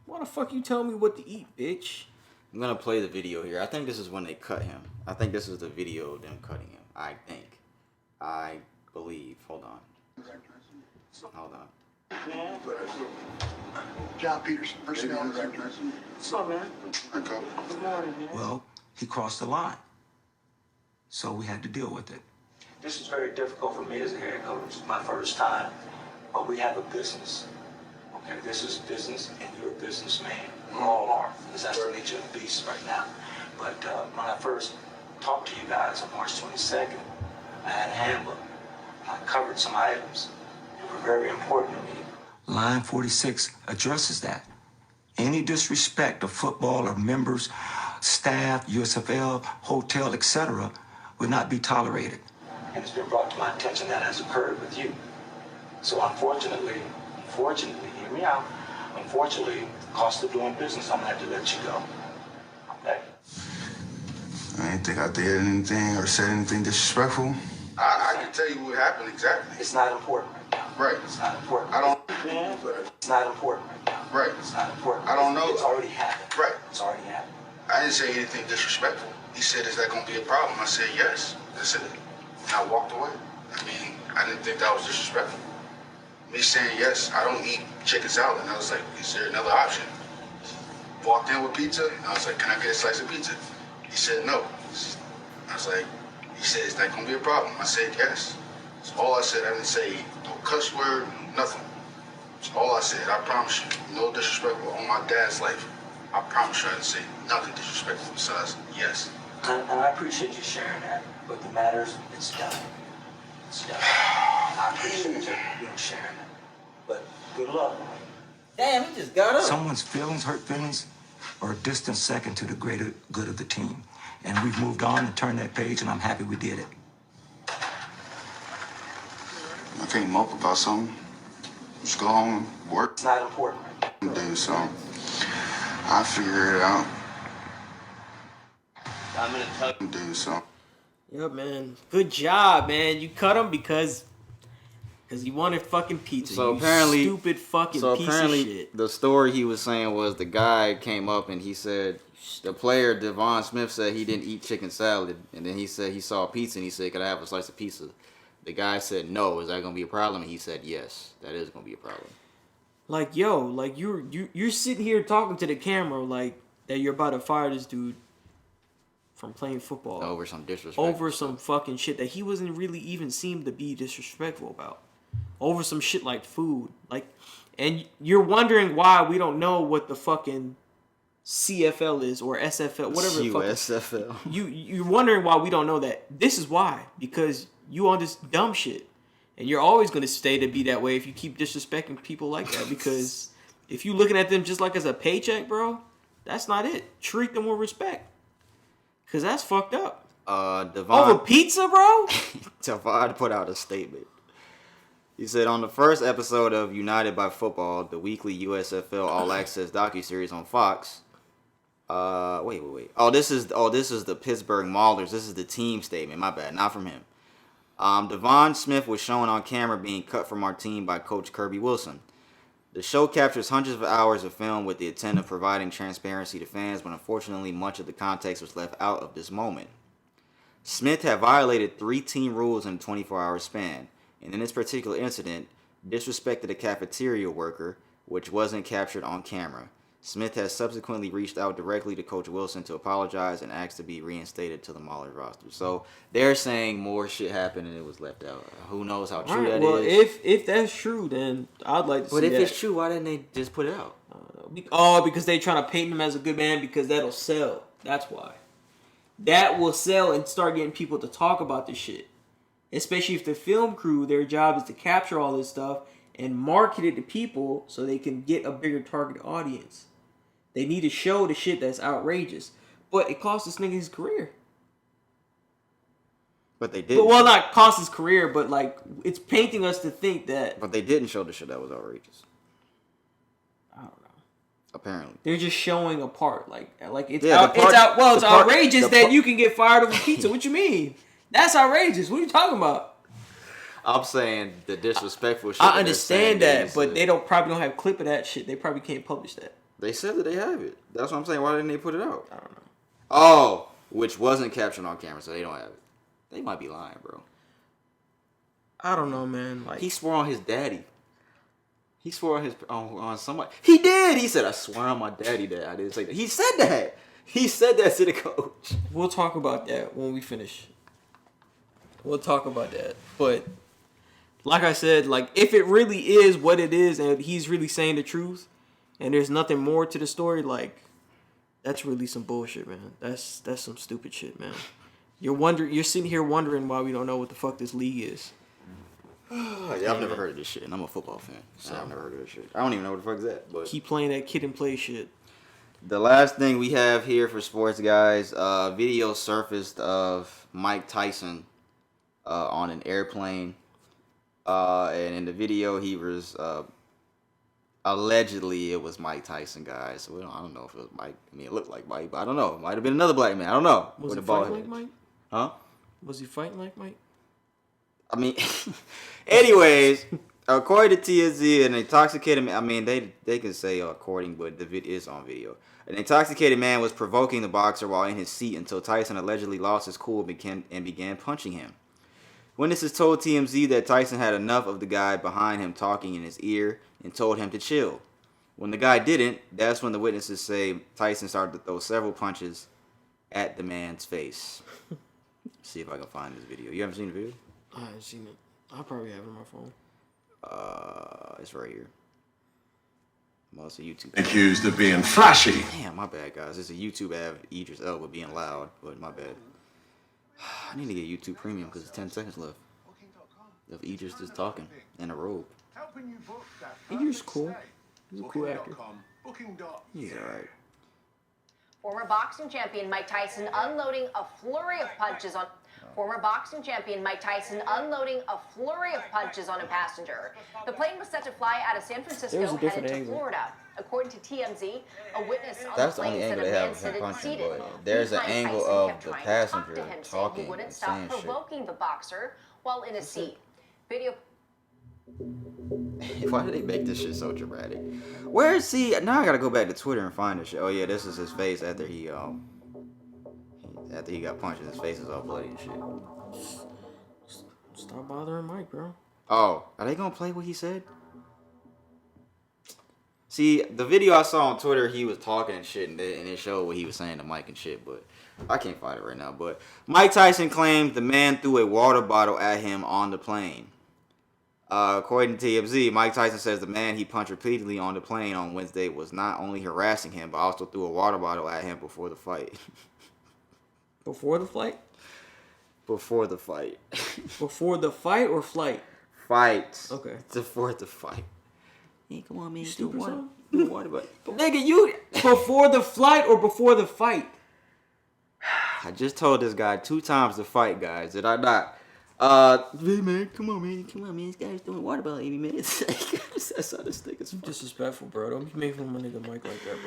Why the fuck you tell me what to eat, bitch? I'm going to play the video here. I think this is when they cut him. I think this is the video of them cutting him. I believe. Hold on. John Peterson, personnel director. What's up, man? Good morning, man. Well, he crossed the line. So we had to deal with it. This is very difficult for me as a head coach. It's my first time. But we have a business. Okay, this is business and you're a businessman. We all are. Because that's the nature of the beast right now. But when I first talked to you guys on March 22nd, I had a handbook. I covered some items that were very important to me. Line 46 addresses that. Any disrespect of football or members, staff, USFL, hotel, etc. would not be tolerated. And it's been brought to my attention that has occurred with you. So unfortunately, hear me out. Unfortunately, cost of doing business, I'm gonna have to let you go. Okay? I didn't think I did anything or said anything disrespectful. I can tell you what happened exactly. It's not important right now. Right. It's not important. I don't. It's not important right now. Right. It's not important. I don't know. It's already happened. Right. It's already happened. I didn't say anything disrespectful. He said, "Is that gonna be a problem?" I said, "Yes." That's it. And I walked away. I mean, I didn't think that was disrespectful. Me saying yes, I don't eat chicken salad, and I was like, is there another option? Walked in with pizza, and I was like, can I get a slice of pizza? He said no. I was like, he said, is that gonna be a problem? I said yes. That's all I said. I didn't say no cuss word, nothing. That's all I said. I promise you, no disrespectful on my dad's life. I promise you I didn't say nothing disrespectful besides yes. And I appreciate you sharing that, but the matters, it's done. It's done. I appreciate you sharing that, but good luck. Damn, he just got up. Someone's feelings, hurt feelings, are a distant second to the greater good of the team. And we've moved on and turned that page, and I'm happy we did it. I can't mope about something. Just go home and work. It's not important. Do something. I figure it out. I'm gonna tell you. Do something. Yep, man. Good job, man. You cut him because he wanted fucking pizza. So you apparently, stupid fucking piece of shit. The story he was saying was the guy came up and he said the player Devon Smith said he didn't eat chicken salad, and then he said he saw pizza and he said, "Could I have a slice of pizza?" The guy said, "No, is that gonna be a problem?" And he said, "Yes, that is gonna be a problem." Like, yo, like you're sitting here talking to the camera like that you're about to fire this dude from playing football over some disrespect, over some fucking shit that he wasn't really even seemed to be disrespectful about, over some shit like food, like, and you're wondering why we don't know what the fucking CFL is or SFL, whatever. USFL. You're wondering why we don't know that. This is why, because you on this dumb shit, and you're always gonna stay to be that way if you keep disrespecting people like that. Because if you looking at them just like as a paycheck, bro, that's not it. Treat them with respect. Cause that's fucked up. Devon, over pizza, bro? Devon put out a statement. He said on the first episode of United by Football, the weekly USFL All Access docuseries on Fox. Wait. This is the Pittsburgh Maulers. This is the team statement. My bad, not from him. Devon Smith was shown on camera being cut from our team by Coach Kirby Wilson. The show captures hundreds of hours of film with the intent of providing transparency to fans, but unfortunately much of the context was left out of this moment. Smith had violated 3 team rules in a 24-hour span, and in this particular incident, disrespected a cafeteria worker, which wasn't captured on camera. Smith has subsequently reached out directly to Coach Wilson to apologize and asked to be reinstated to the Maulers roster. So they're saying more shit happened and it was left out. Who knows how true that is? Well, if that's true, then I'd like to see that. But if it's true, why didn't they just put it out? Because they trying to paint him as a good man because that'll sell. That's why. That will sell and start getting people to talk about this shit. Especially if the film crew, their job is to capture all this stuff and market it to people so they can get a bigger target audience. They need to show the shit that's outrageous. But it cost this nigga his career. But they didn't. Well, not cost his career, but like it's painting us to think that. But they didn't show the shit that was outrageous. I don't know. Apparently. They're just showing a part. Like it's outrageous that you can get fired over pizza. What you mean? That's outrageous. What are you talking about? I'm saying the disrespectful shit. I understand that, but they probably don't have a clip of that shit. They probably can't publish that. They said that they have it. That's what I'm saying. Why didn't they put it out? I don't know. Oh, which wasn't captured on camera, so they don't have it. They might be lying, bro. I don't know, man. Like he swore on his daddy. He swore on somebody. He did. He said, "I swear on my daddy that I didn't say that." He said that. He said that to the coach. We'll talk about that when we finish. We'll talk about that. But like I said, like if it really is what it is, and he's really saying the truth, and there's nothing more to the story, like that's really some bullshit, man. That's some stupid shit, man. You're sitting here wondering why we don't know what the fuck this league is. Yeah, I've never heard of this shit, and I'm a football fan, so I've never heard of this shit. I don't even know what the fuck is that. But keep playing that kid and play shit. The last thing we have here for sports guys, video surfaced of Mike Tyson on an airplane, and in the video he was allegedly it was Mike Tyson, guys. So I don't know if it was Mike. I mean, it looked like Mike, but I don't know. It might have been another black man. I don't know. Was he fighting like Mike? Huh? Was he fighting like Mike? I mean, anyways, according to TSZ, an intoxicated man, I mean, they can say according, but the video is on video. An intoxicated man was provoking the boxer while in his seat until Tyson allegedly lost his cool and began punching him. Witnesses told TMZ that Tyson had enough of the guy behind him talking in his ear and told him to chill. When the guy didn't, that's when the witnesses say Tyson started to throw several punches at the man's face. See if I can find this video. You haven't seen the video? I haven't seen it. I'll probably have it on my phone. It's right here. Well, it's a YouTube. Accused of being flashy. Damn, my bad, guys. It's a YouTube ad of Idris Elba being loud, but my bad. I need to get YouTube Premium because it's 10 seconds left of Idris just talking in a robe. Idris cool. He's a cool actor. Yeah, right. Former boxing champion Mike Tyson unloading a flurry of punches on. Former boxing champion Mike Tyson unloading a flurry of punches on a passenger. The plane was set to fly out of San Francisco headed to Florida. According to TMZ, a witness on the plane said a man seated there's an angle of the passenger saying talking he wouldn't and stop saying provoking the boxer while in a seat. Video. Why did they make this shit so dramatic? Where is he? Now I gotta go back to Twitter and find this shit. Oh yeah, this is his face after he got punched and his face is all bloody and shit. Stop bothering Mike, bro. Oh, are they gonna play what he said? See, the video I saw on Twitter, he was talking and shit, and it showed what he was saying to Mike and shit, but I can't find it right now. But Mike Tyson claimed the man threw a water bottle at him on the plane. According to TMZ, Mike Tyson says the man he punched repeatedly on the plane on Wednesday was not only harassing him, but also threw a water bottle at him before the fight. Before the flight? Before the fight. Before the fight or flight? Fight. Okay. Before the fight. Hey, come on, man. You stupid son? Water bottle. Nigga, you... Before the flight or before the fight? I just told this guy 2 times to fight, guys. Did I not? Hey, man. Come on, man. This guy's doing water bottle 80 minutes. That's how this nigga's disrespectful, bro. Don't be making my nigga Mike like that,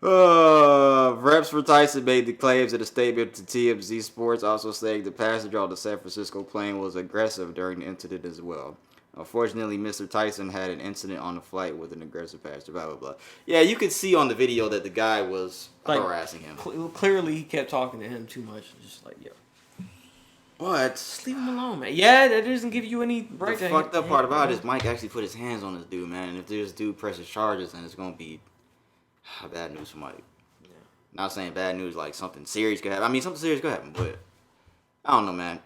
bro. Reps for Tyson made the claims in a statement to TMZ Sports, also saying the passenger on the San Francisco plane was aggressive during the incident as well. Unfortunately, Mr. Tyson had an incident on the flight with an aggressive passenger, blah, blah, blah. Yeah, you could see on the video that the guy was harassing him. Clearly, he kept talking to him too much. Just like, yo. What? Just leave him alone, man. Yeah, that doesn't give you any right to... The fucked up part about it is Mike actually put his hands on this dude, man. And if this dude presses charges, then it's going to be bad news for Mike. Yeah. Not saying bad news like something serious could happen. I mean, something serious could happen, but I don't know, man.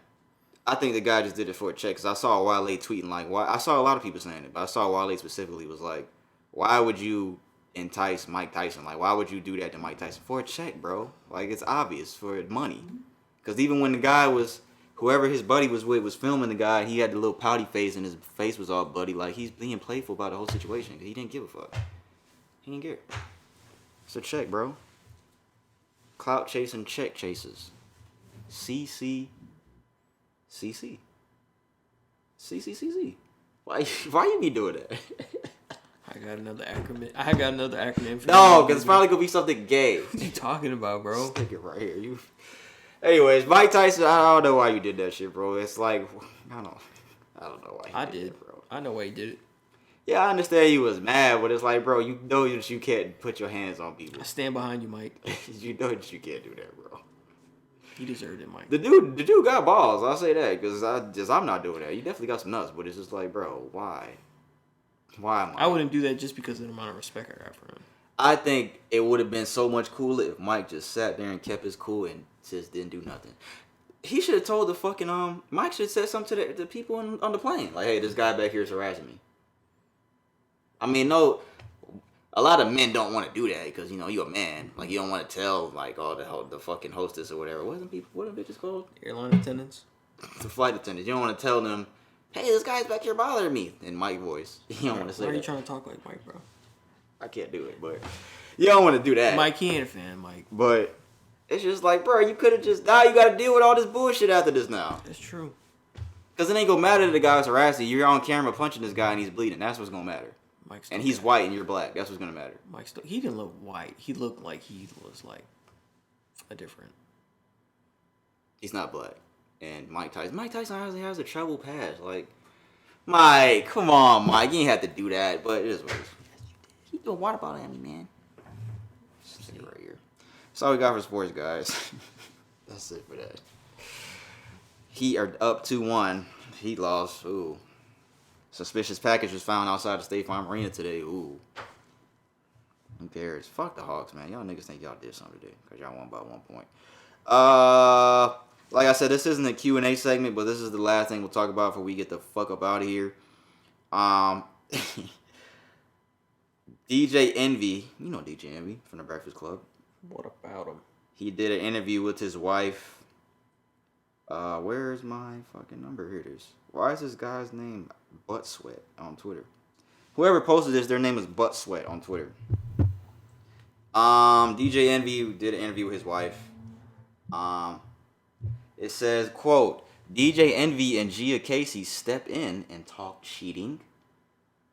I think the guy just did it for a check, because I saw Wale tweeting, like, why? I saw a lot of people saying it, but I saw Wale specifically was like, why would you entice Mike Tyson? Like, why would you do that to Mike Tyson? For a check, bro. Like, it's obvious, for money. Because even when the guy was, whoever his buddy was with was filming the guy, he had the little pouty face, and his face was all bloody. Like, he's being playful about the whole situation, because he didn't give a fuck. He didn't care. It's a check, bro. Clout chasing check chasers. CC. Why you be doing that? I got another acronym. For no, because it's probably gonna be something gay. What are you talking about, bro? Stick it right here. You. Anyways, Mike Tyson. I don't know why you did that shit, bro. It's like I don't know why. I did, bro. I know why he did it. Yeah, I understand you was mad, but it's like, bro, you know that you can't put your hands on people. I stand behind you, Mike. You know that you can't do that, bro. He deserved it, Mike. The dude got balls. I'll say that because I'm not doing that. You definitely got some nuts, but it's just like, bro, why? Why am I? I wouldn't do that just because of the amount of respect I got for him. I think it would have been so much cooler if Mike just sat there and kept his cool and just didn't do nothing. He should have told the fucking Mike should have said something to the people on the plane, like, hey, this guy back here is harassing me. I mean, no. A lot of men don't want to do that because, you know, you're a man. Like, you don't want to tell, like, the fucking hostess or whatever. What are bitches called? Airline attendants? The flight attendants. You don't want to tell them, hey, this guy's back here bothering me in Mike voice. You don't want to say that. Why are you trying to talk like Mike, bro? I can't do it, but you don't want to do that. Mike, he ain't a fan, Mike. But it's just like, bro, you could have just, now you got to deal with all this bullshit after this now. That's true. Because it ain't going to matter that the guy's harassing you. You're on camera punching this guy and he's bleeding. That's what's going to matter. And he's white and you're black. That's what's gonna matter. He didn't look white. He looked like he was like a different. He's not black. And Mike Tyson has a trouble past. Like, Mike, come on, Mike. You ain't have to do that, but it is what it is. He threw a water bottle at me, man. Stick it right here. That's all we got for sports, guys. That's it for that. Heat are up 2-1. Heat lost. Ooh. Suspicious package was found outside the State Farm Arena today. Ooh. Who cares? Fuck the Hawks, man. Y'all niggas think y'all did something today because y'all won by 1 point. Like I said, this isn't a Q&A segment, but this is the last thing we'll talk about before we get the fuck up out of here. DJ Envy, you know DJ Envy from the Breakfast Club. What about him? He did an interview with his wife. Where's my fucking number? Here it is. Why is this guy's name Butt Sweat on Twitter? Whoever posted this, their name is Butt Sweat on Twitter. DJ Envy did an interview with his wife. It says, quote, DJ Envy and Gia Casey step in and talk cheating,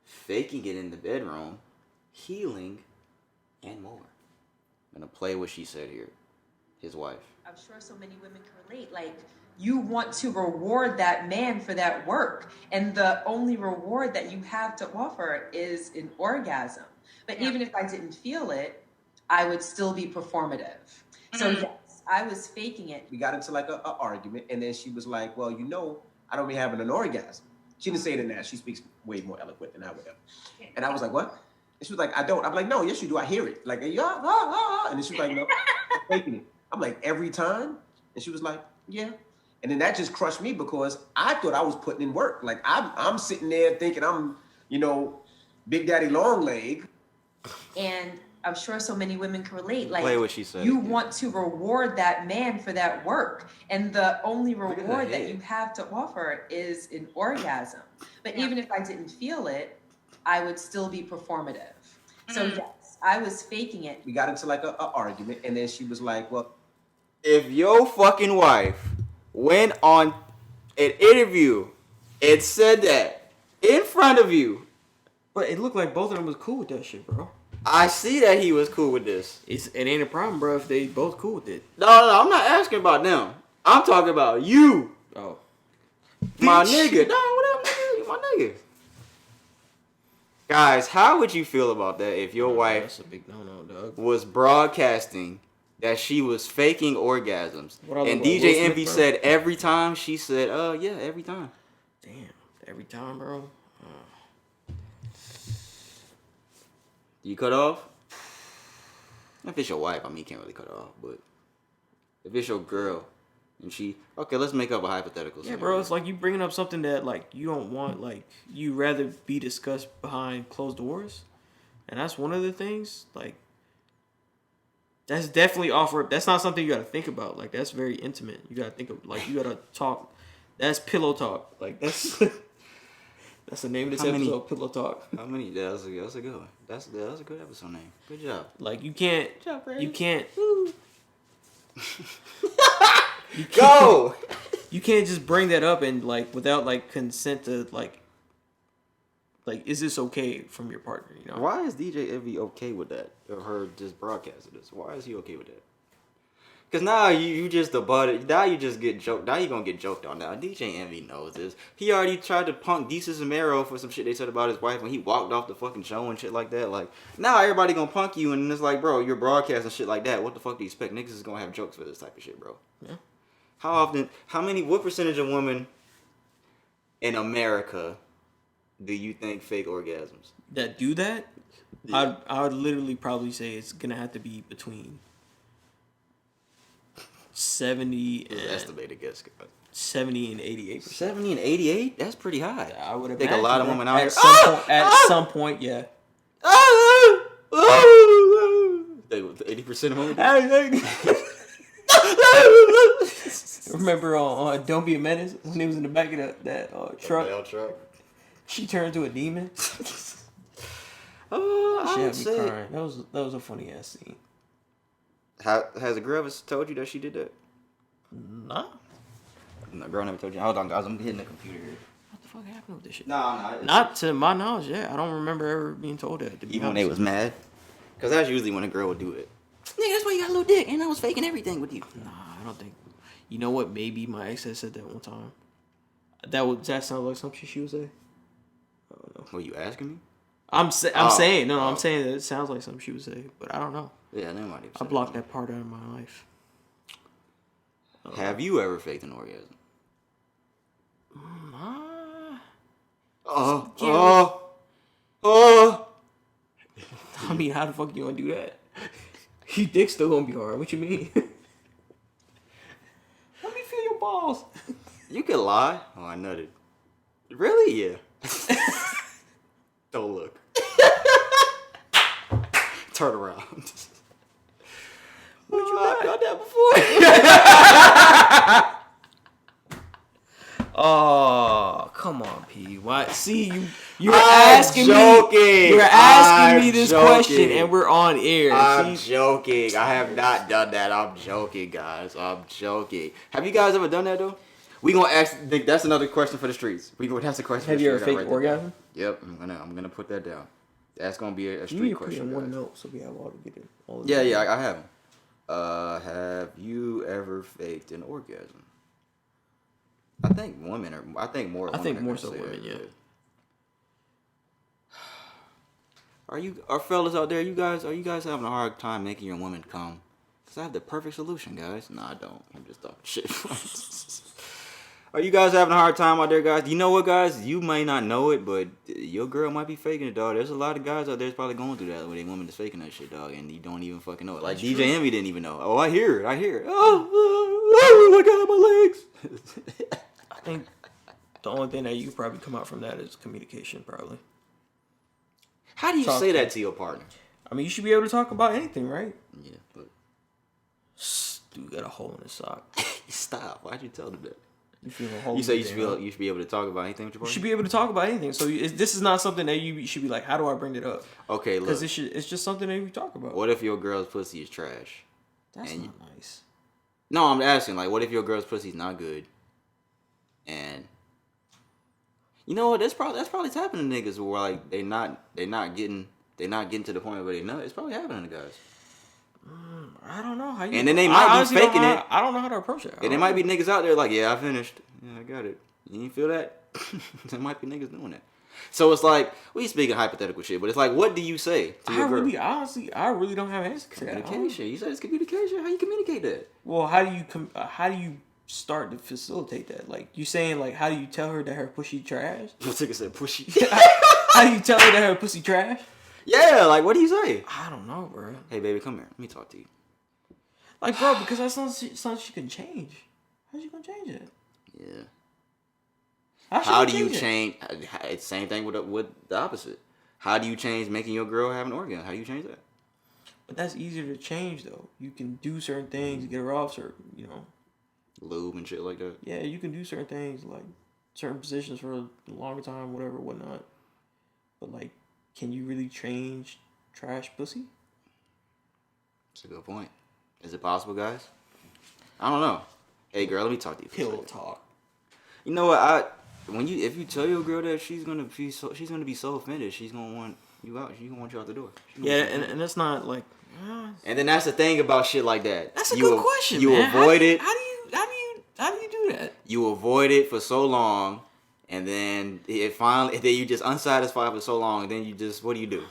faking it in the bedroom, healing, and more. I'm going to play what she said here. His wife. I'm sure so many women can relate. Like, you want to reward that man for that work. And the only reward that you have to offer is an orgasm. But even if I didn't feel it, I would still be performative. So yes, I was faking it. We got into like a argument, and then she was like, well, you know, I don't be having an orgasm. She didn't say it in that. She speaks way more eloquent than I would have. And I was like, what? And she was like, I don't. I'm like, no, yes, you do. I hear it. Like, yeah, and then she was like, no, I'm faking it. I'm like, every time? And she was like, yeah. And then that just crushed me because I thought I was putting in work. Like, I'm sitting there thinking I'm, you know, Big Daddy Long Leg. And I'm sure so many women can relate. Like, play what she said. You want to reward that man for that work. And the only reward that you have to offer is an orgasm. But even if I didn't feel it, I would still be performative. So yes, I was faking it. We got into like a argument, and then she was like, well, if your fucking wife went on an interview and said that in front of you. But it looked like both of them was cool with that shit, bro. I see that he was cool with this. It ain't a problem, bro, if they both cool with it. No, I'm not asking about them. I'm talking about you. Oh. My nigga. No, what up, nigga? You my nigga. Guys, how would you feel about that if your wife That's a big no-no, dog. was broadcasting that she was faking orgasms? And DJ Envy said every time, she said, yeah, every time. Damn, every time, bro. You cut off? If it's your wife, I mean, you can't really cut off. But if it's your girl, and she... Okay, let's make up a hypothetical scenario. Bro, it's like you bringing up something that, like, you don't want, like, you rather be discussed behind closed doors. And that's one of the things, like, that's definitely offer. That's not something you got to think about. Like, that's very intimate. You got to think of, like, you got to talk. That's pillow talk. Like, that's... That's the name of this episode, Pillow Talk. How many? That's a good one. That's a good episode name. Good job. Like, you can't. Good job, Brady. You can't. Go! You can't just bring that up and, like, without, like, consent to, like, is this okay from your partner, you know? Why is DJ Envy okay with that? Or her just broadcasting this? Why is he okay with that? Because now you just the butt. Now you just get joked. Now you gonna get joked on. Now DJ Envy knows this. He already tried to punk Desus and Mero for some shit they said about his wife when he walked off the fucking show and shit like that. Like, now everybody gonna punk you, and it's like, bro, you're broadcasting shit like that. What the fuck do you expect? Niggas is gonna have jokes for this type of shit, bro. Yeah. What percentage of women in America do you think fake orgasms? That do that? Yeah. I would literally probably say it's gonna have to be between 70 and estimated guess. 70 and 88%. 70 and 88? That's pretty high. I would think a lot of women out here. At some point, yeah. 80% of women. Remember on Don't Be a Menace when he was in the back of that truck? She turned to a demon. I she would had me say crying. That was a funny ass scene. Has a girl ever told you that she did that? Nah. No, girl never told you. Hold on, guys. I'm hitting the computer here. What the fuck happened with this shit? Nah. Not to my knowledge, yeah. I don't remember ever being told that. Even when they was mad? Because that's usually when a girl would do it. Nigga, that's why you got a little dick, and I was faking everything with you. Nah, I don't think. You know what? Maybe my ex had said that one time. That sound like something she would say? I don't know. Were you asking me? I'm saying that it sounds like something she would say, but I don't know. Yeah, they might have. I blocked that part out of my life. Have you ever faked an orgasm? I mean, how the fuck you gonna do that? Your dick's still gonna be hard. What you mean? Let me feel your balls. You can lie. Oh, I nutted. Really? Yeah. Don't look. Turn around. What you I've done that before. Oh, come on, P. Why? See, you're asking joking. me. You're asking I'm me this joking. question, and we're on air. I'm joking. I have not done that. I'm joking, guys. I'm joking. Have you guys ever done that though? We gonna ask. That's another question for the streets. That's a question. Have for you the ever streets. faked orgasm? Yep. I'm gonna put that down. That's gonna be a You street need to put question. in one guys. note so we have all to get it. All Yeah, I have. Have you ever faked an orgasm? I think women are. I think more. I think women more are so gonna say women. it, Yeah. Are fellas out there? Are you guys having a hard time making your woman come? Cause I have the perfect solution, guys. No, I don't. I'm just talking shit. Are you guys having a hard time out there, guys? You know what, guys? You may not know it, but your girl might be faking it, dog. There's a lot of guys out there that's probably going through that where their woman is faking that shit, dog, and you don't even fucking know it. Like That's DJ true. Envy didn't even know. Oh, I hear it. Oh my God, my legs. I think the only thing that you could probably come out from that is communication, probably. How do you say that to your partner? I mean, you should be able to talk about anything, right? Yeah, but Dude got a hole in his sock. Stop. Why'd you tell them that? You say you should be able to talk about anything with your You partner? should be able to talk about anything. So this is not something that you should be like, how do I bring it up? Okay, look. Because it's just something that you talk about. What if your girl's pussy is trash? That's not nice. No, I'm asking, like, what if your girl's pussy's not good? And you know what? That's probably happening to niggas where like they not getting to the point where they nut. It's probably happening to guys. I don't know how you. And then they might be faking it. I don't know how to approach it. And there might be niggas out there like, yeah, I finished. Yeah, I got it. You didn't feel that? There might be niggas doing that. So it's like, we speaking hypothetical shit, but it's like, what do you say to your girl? I really don't have answers to that. Communication. You said it's communication. How you communicate that? Well, how do you start to facilitate that? Like, you saying, like, how do you tell her that her pussy trash? Your nigga said pussy. How do you tell her that her pussy trash? Yeah, like, what do you say? I don't know, bro. Hey, baby, come here. Let me talk to you. Like, bro, because that's something she can change. How's she gonna change it? Yeah. How do you change? It's same thing with the opposite. How do you change making your girl have an orgasm? How do you change that? But that's easier to change, though. You can do certain things, get her off certain, lube and shit like that. Yeah, you can do certain things, like certain positions for a longer time, whatever, whatnot. But, like, can you really change trash pussy? That's a good point. Is it possible, guys? I don't know. Hey, girl, let me talk to you. Pillow talk. You know what? If you tell your girl that she's gonna be so offended, she's gonna want you out. She's gonna want you out the door. Yeah, and that's not like. And then that's the thing about shit like that. That's a good question. You man. avoid it. How do you do that? You avoid it for so long, and then then you just unsatisfied for so long, and then you just what do? You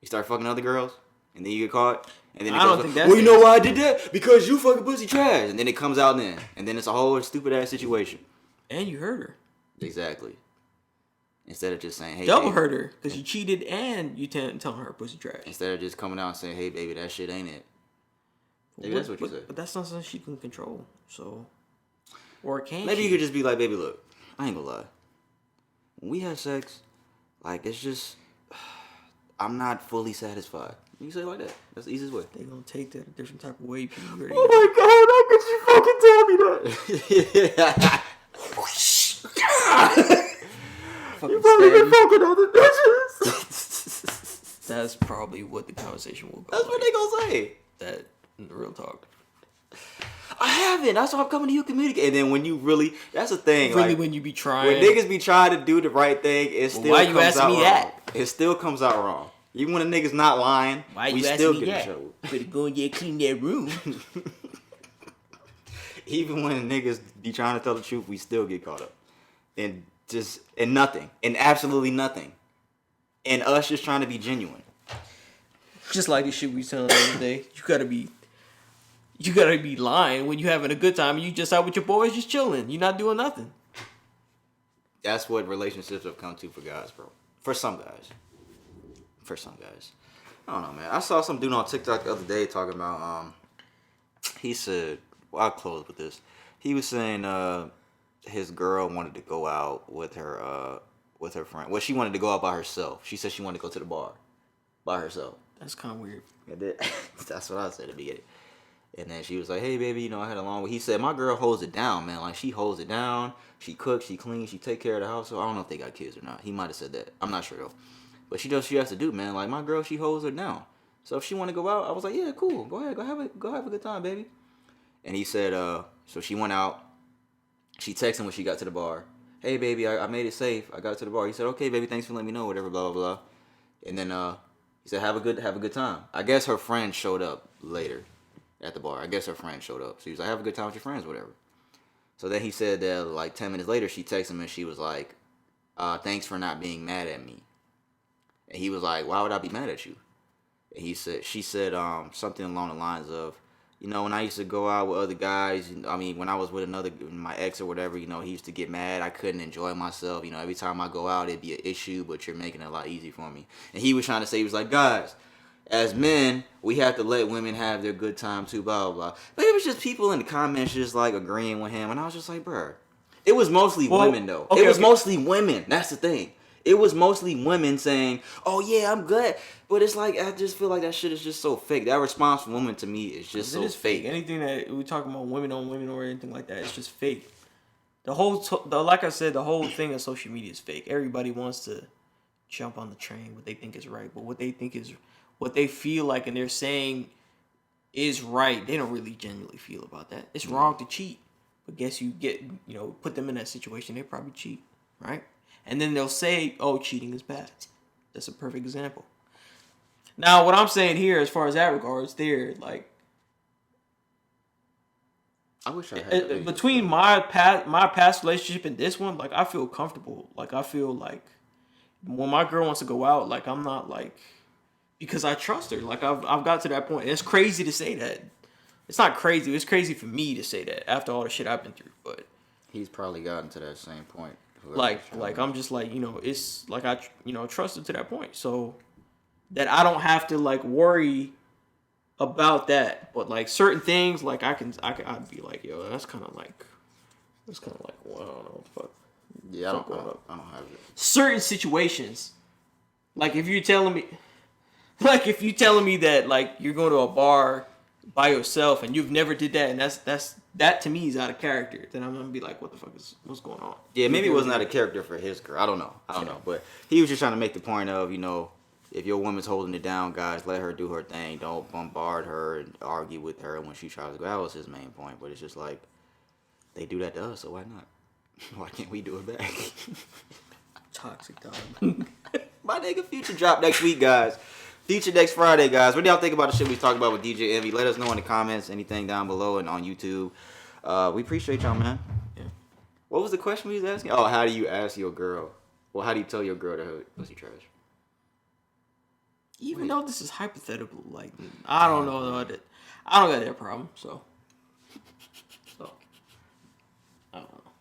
start fucking other girls, and then you get caught. And then it goes, well, you know why I did that? Because you fucking pussy trash. And then it comes out then. And then it's a whole stupid ass situation. And you hurt her. Exactly. Instead of just saying, hey, double baby. hurt her because you cheated and you telling her pussy trash. Instead of just coming out and saying, hey, baby, that shit ain't it. Maybe that's what you said. But that's not something she can control. So, or can Maybe she? you could just be like, baby, look, I ain't gonna lie. When we have sex, like, it's just, I'm not fully satisfied. You can say it like that. That's the easiest way. They gonna take that a different type of way. Oh my God, how could you fucking tell me that? You probably been fucking on the bitches. That's probably what the conversation will go. That's what they gonna say. That in the real talk. I haven't. That's why I'm coming to you communicate. And then when you really, that's the thing. Really, like, when you be trying. When niggas be trying to do the right thing, it still why comes you asking out me wrong. that? It still comes out wrong. Even when a nigga's not lying, Why we you still asking me get in that? trouble. Better go and get clean that room. Even when niggas be trying to tell the truth, we still get caught up. And nothing. And absolutely nothing. And us just trying to be genuine. Just like the shit we was telling the other day. You gotta be lying when you having a good time and you just out with your boys just chilling. You're not doing nothing. that's what relationships have come to for guys, bro. For some guys. I don't know, man. I saw some dude on TikTok the other day talking about, he said, well, I'll close with this. He was saying his girl wanted to go out with her friend. Well, she wanted to go out by herself. She said she wanted to go to the bar by herself. That's kind of weird. That's what I said at the beginning. And then she was like, hey, baby, I had a long week. He said, my girl holds it down, man. Like, she holds it down. She cooks, she cleans, she take care of the house. So I don't know if they got kids or not. He might have said that. I'm not sure, though. But she does what she has to do, man. Like, my girl, she holds her down. So if she want to go out, I was like, yeah, cool. Go ahead. Go have a good time, baby. And he said, so she went out. She texted him when she got to the bar. Hey, baby, I made it safe. I got to the bar. He said, okay, baby, thanks for letting me know, whatever, blah, blah, blah. And then he said, have a good time. I guess her friend showed up later at the bar. So he was like, have a good time with your friends, whatever. So then he said that, like, 10 minutes later, she texted him and she was like, thanks for not being mad at me. And he was like, why would I be mad at you? And she said something along the lines of, when I used to go out with other guys, when I was with my ex or whatever, he used to get mad. I couldn't enjoy myself. Every time I go out, it'd be an issue, but you're making it a lot easier for me. And he was trying to say, he was like, guys, as men, we have to let women have their good time too, blah, blah, blah. But it was just people in the comments just like agreeing with him. And I was just like, bruh. It was mostly women, though. It was mostly women. That's the thing. It was mostly women saying, oh, yeah, I'm glad. But it's like, I just feel like that shit is just so fake. That response from women to me is just so fake. Anything that we talk about women on women or anything like that, it's just fake. Like I said, the whole thing of social media is fake. Everybody wants to jump on the train, what they think is right. But what they feel like and they're saying is right, they don't really genuinely feel about that. It's wrong to cheat. But guess you get, put them in that situation, they probably cheat, right? And then they'll say, oh, cheating is bad. That's a perfect example. Now, what I'm saying here, as far as that regards, I wish I had between my past relationship and this one, I feel comfortable. I feel like when my girl wants to go out, I'm not because I trust her. I've got to that point. And it's crazy to say that. It's not crazy. It's crazy for me to say that after all the shit I've been through. But he's probably gotten to that same point. I'm just it's I trust her to that point, so that I don't have to worry about that. But certain things, I'd be like, yo, that's kind of well, I don't know, fuck. Yeah, I don't have it. Certain situations, if you're telling me that you're going to a bar by yourself and you've never did that, and that to me is out of character, then I'm gonna be like, what's going on? Yeah, maybe it wasn't out of character for his girl. I don't know. But he was just trying to make the point of, if your woman's holding it down, guys, let her do her thing. Don't bombard her and argue with her when she tries to go. That was his main point. But it's just they do that to us, so why not? Why can't we do it back? Toxic dog. My nigga Future drop next week, guys. Future next Friday, guys. What do y'all think about the shit we talked about with DJ Envy? Let us know in the comments, anything down below and on YouTube. We appreciate y'all, man. Yeah. What was the question we was asking? Oh, how do you ask your girl? Well, how do you tell your girl to her pussy trash? Even though this is hypothetical, I don't know. I don't got that problem, so. I don't know.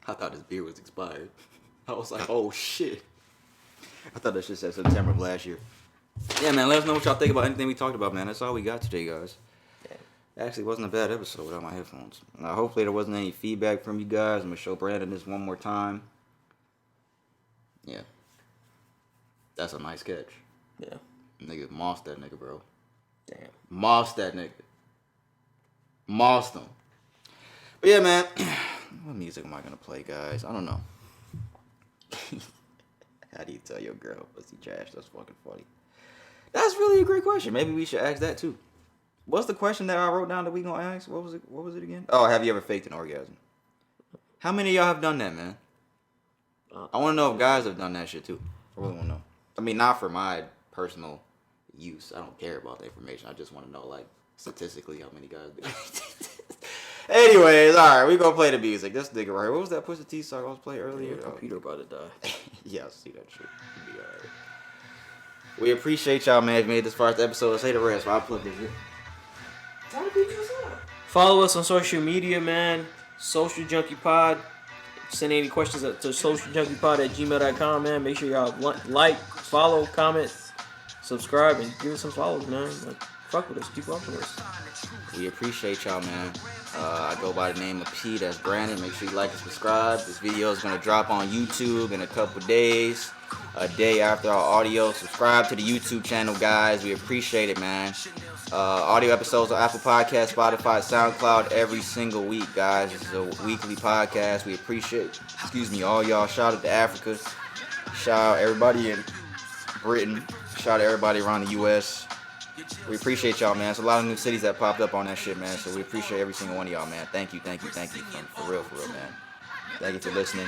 I thought his beer was expired. I was like, oh shit. I thought that shit said September of last year. Yeah, man, let us know what y'all think about anything we talked about, man. That's all we got today, guys. Actually, it wasn't a bad episode without my headphones. Hopefully there wasn't any feedback from you guys. I'm going to show Brandon this one more time. Yeah. That's a nice catch. Yeah. Nigga, mossed that nigga, bro. Damn. Mossed that nigga. Mossed him. But yeah, man. What music am I going to play, guys? I don't know. How do you tell your girl pussy trash? That's fucking funny. That's really a great question. Maybe we should ask that too. What's the question that I wrote down that we gonna ask? What was it again? Oh, have you ever faked an orgasm? How many of y'all have done that, man? I want to know if guys have done that shit too. I really want to know. I mean, not for my personal use. I don't care about the information. I just want to know, statistically, how many guys do. Anyways, all right, we gonna play the music. This nigga right here. What was that Pusha T song I was playing earlier? Your computer about to die. Yeah, I see that shit. It'll be all right. We appreciate y'all, man. If you made this far as the episode, say the rest. I'll plug this shit. Follow us on social media, man. Social Junkie Pod. Send any questions to socialjunkiepod@gmail.com, man. Make sure y'all like, follow, comment, subscribe, and give us some follows, man. Like, fuck with us. Keep up with us. We appreciate y'all, man. I go by the name of P. That's Brandon. Make sure you like and subscribe. This video is going to drop on YouTube in a couple days. A day after our audio. Subscribe to the YouTube channel, guys. We appreciate it, man. Audio episodes on Apple Podcasts, Spotify, SoundCloud every single week, guys. This is a weekly podcast. We appreciate, all y'all. Shout out to Africa. Shout out everybody in Britain. Shout out everybody around the U.S. We appreciate y'all, man. There's a lot of new cities that popped up on that shit, man. So we appreciate every single one of y'all, man. Thank you. For real, man. Thank you for listening.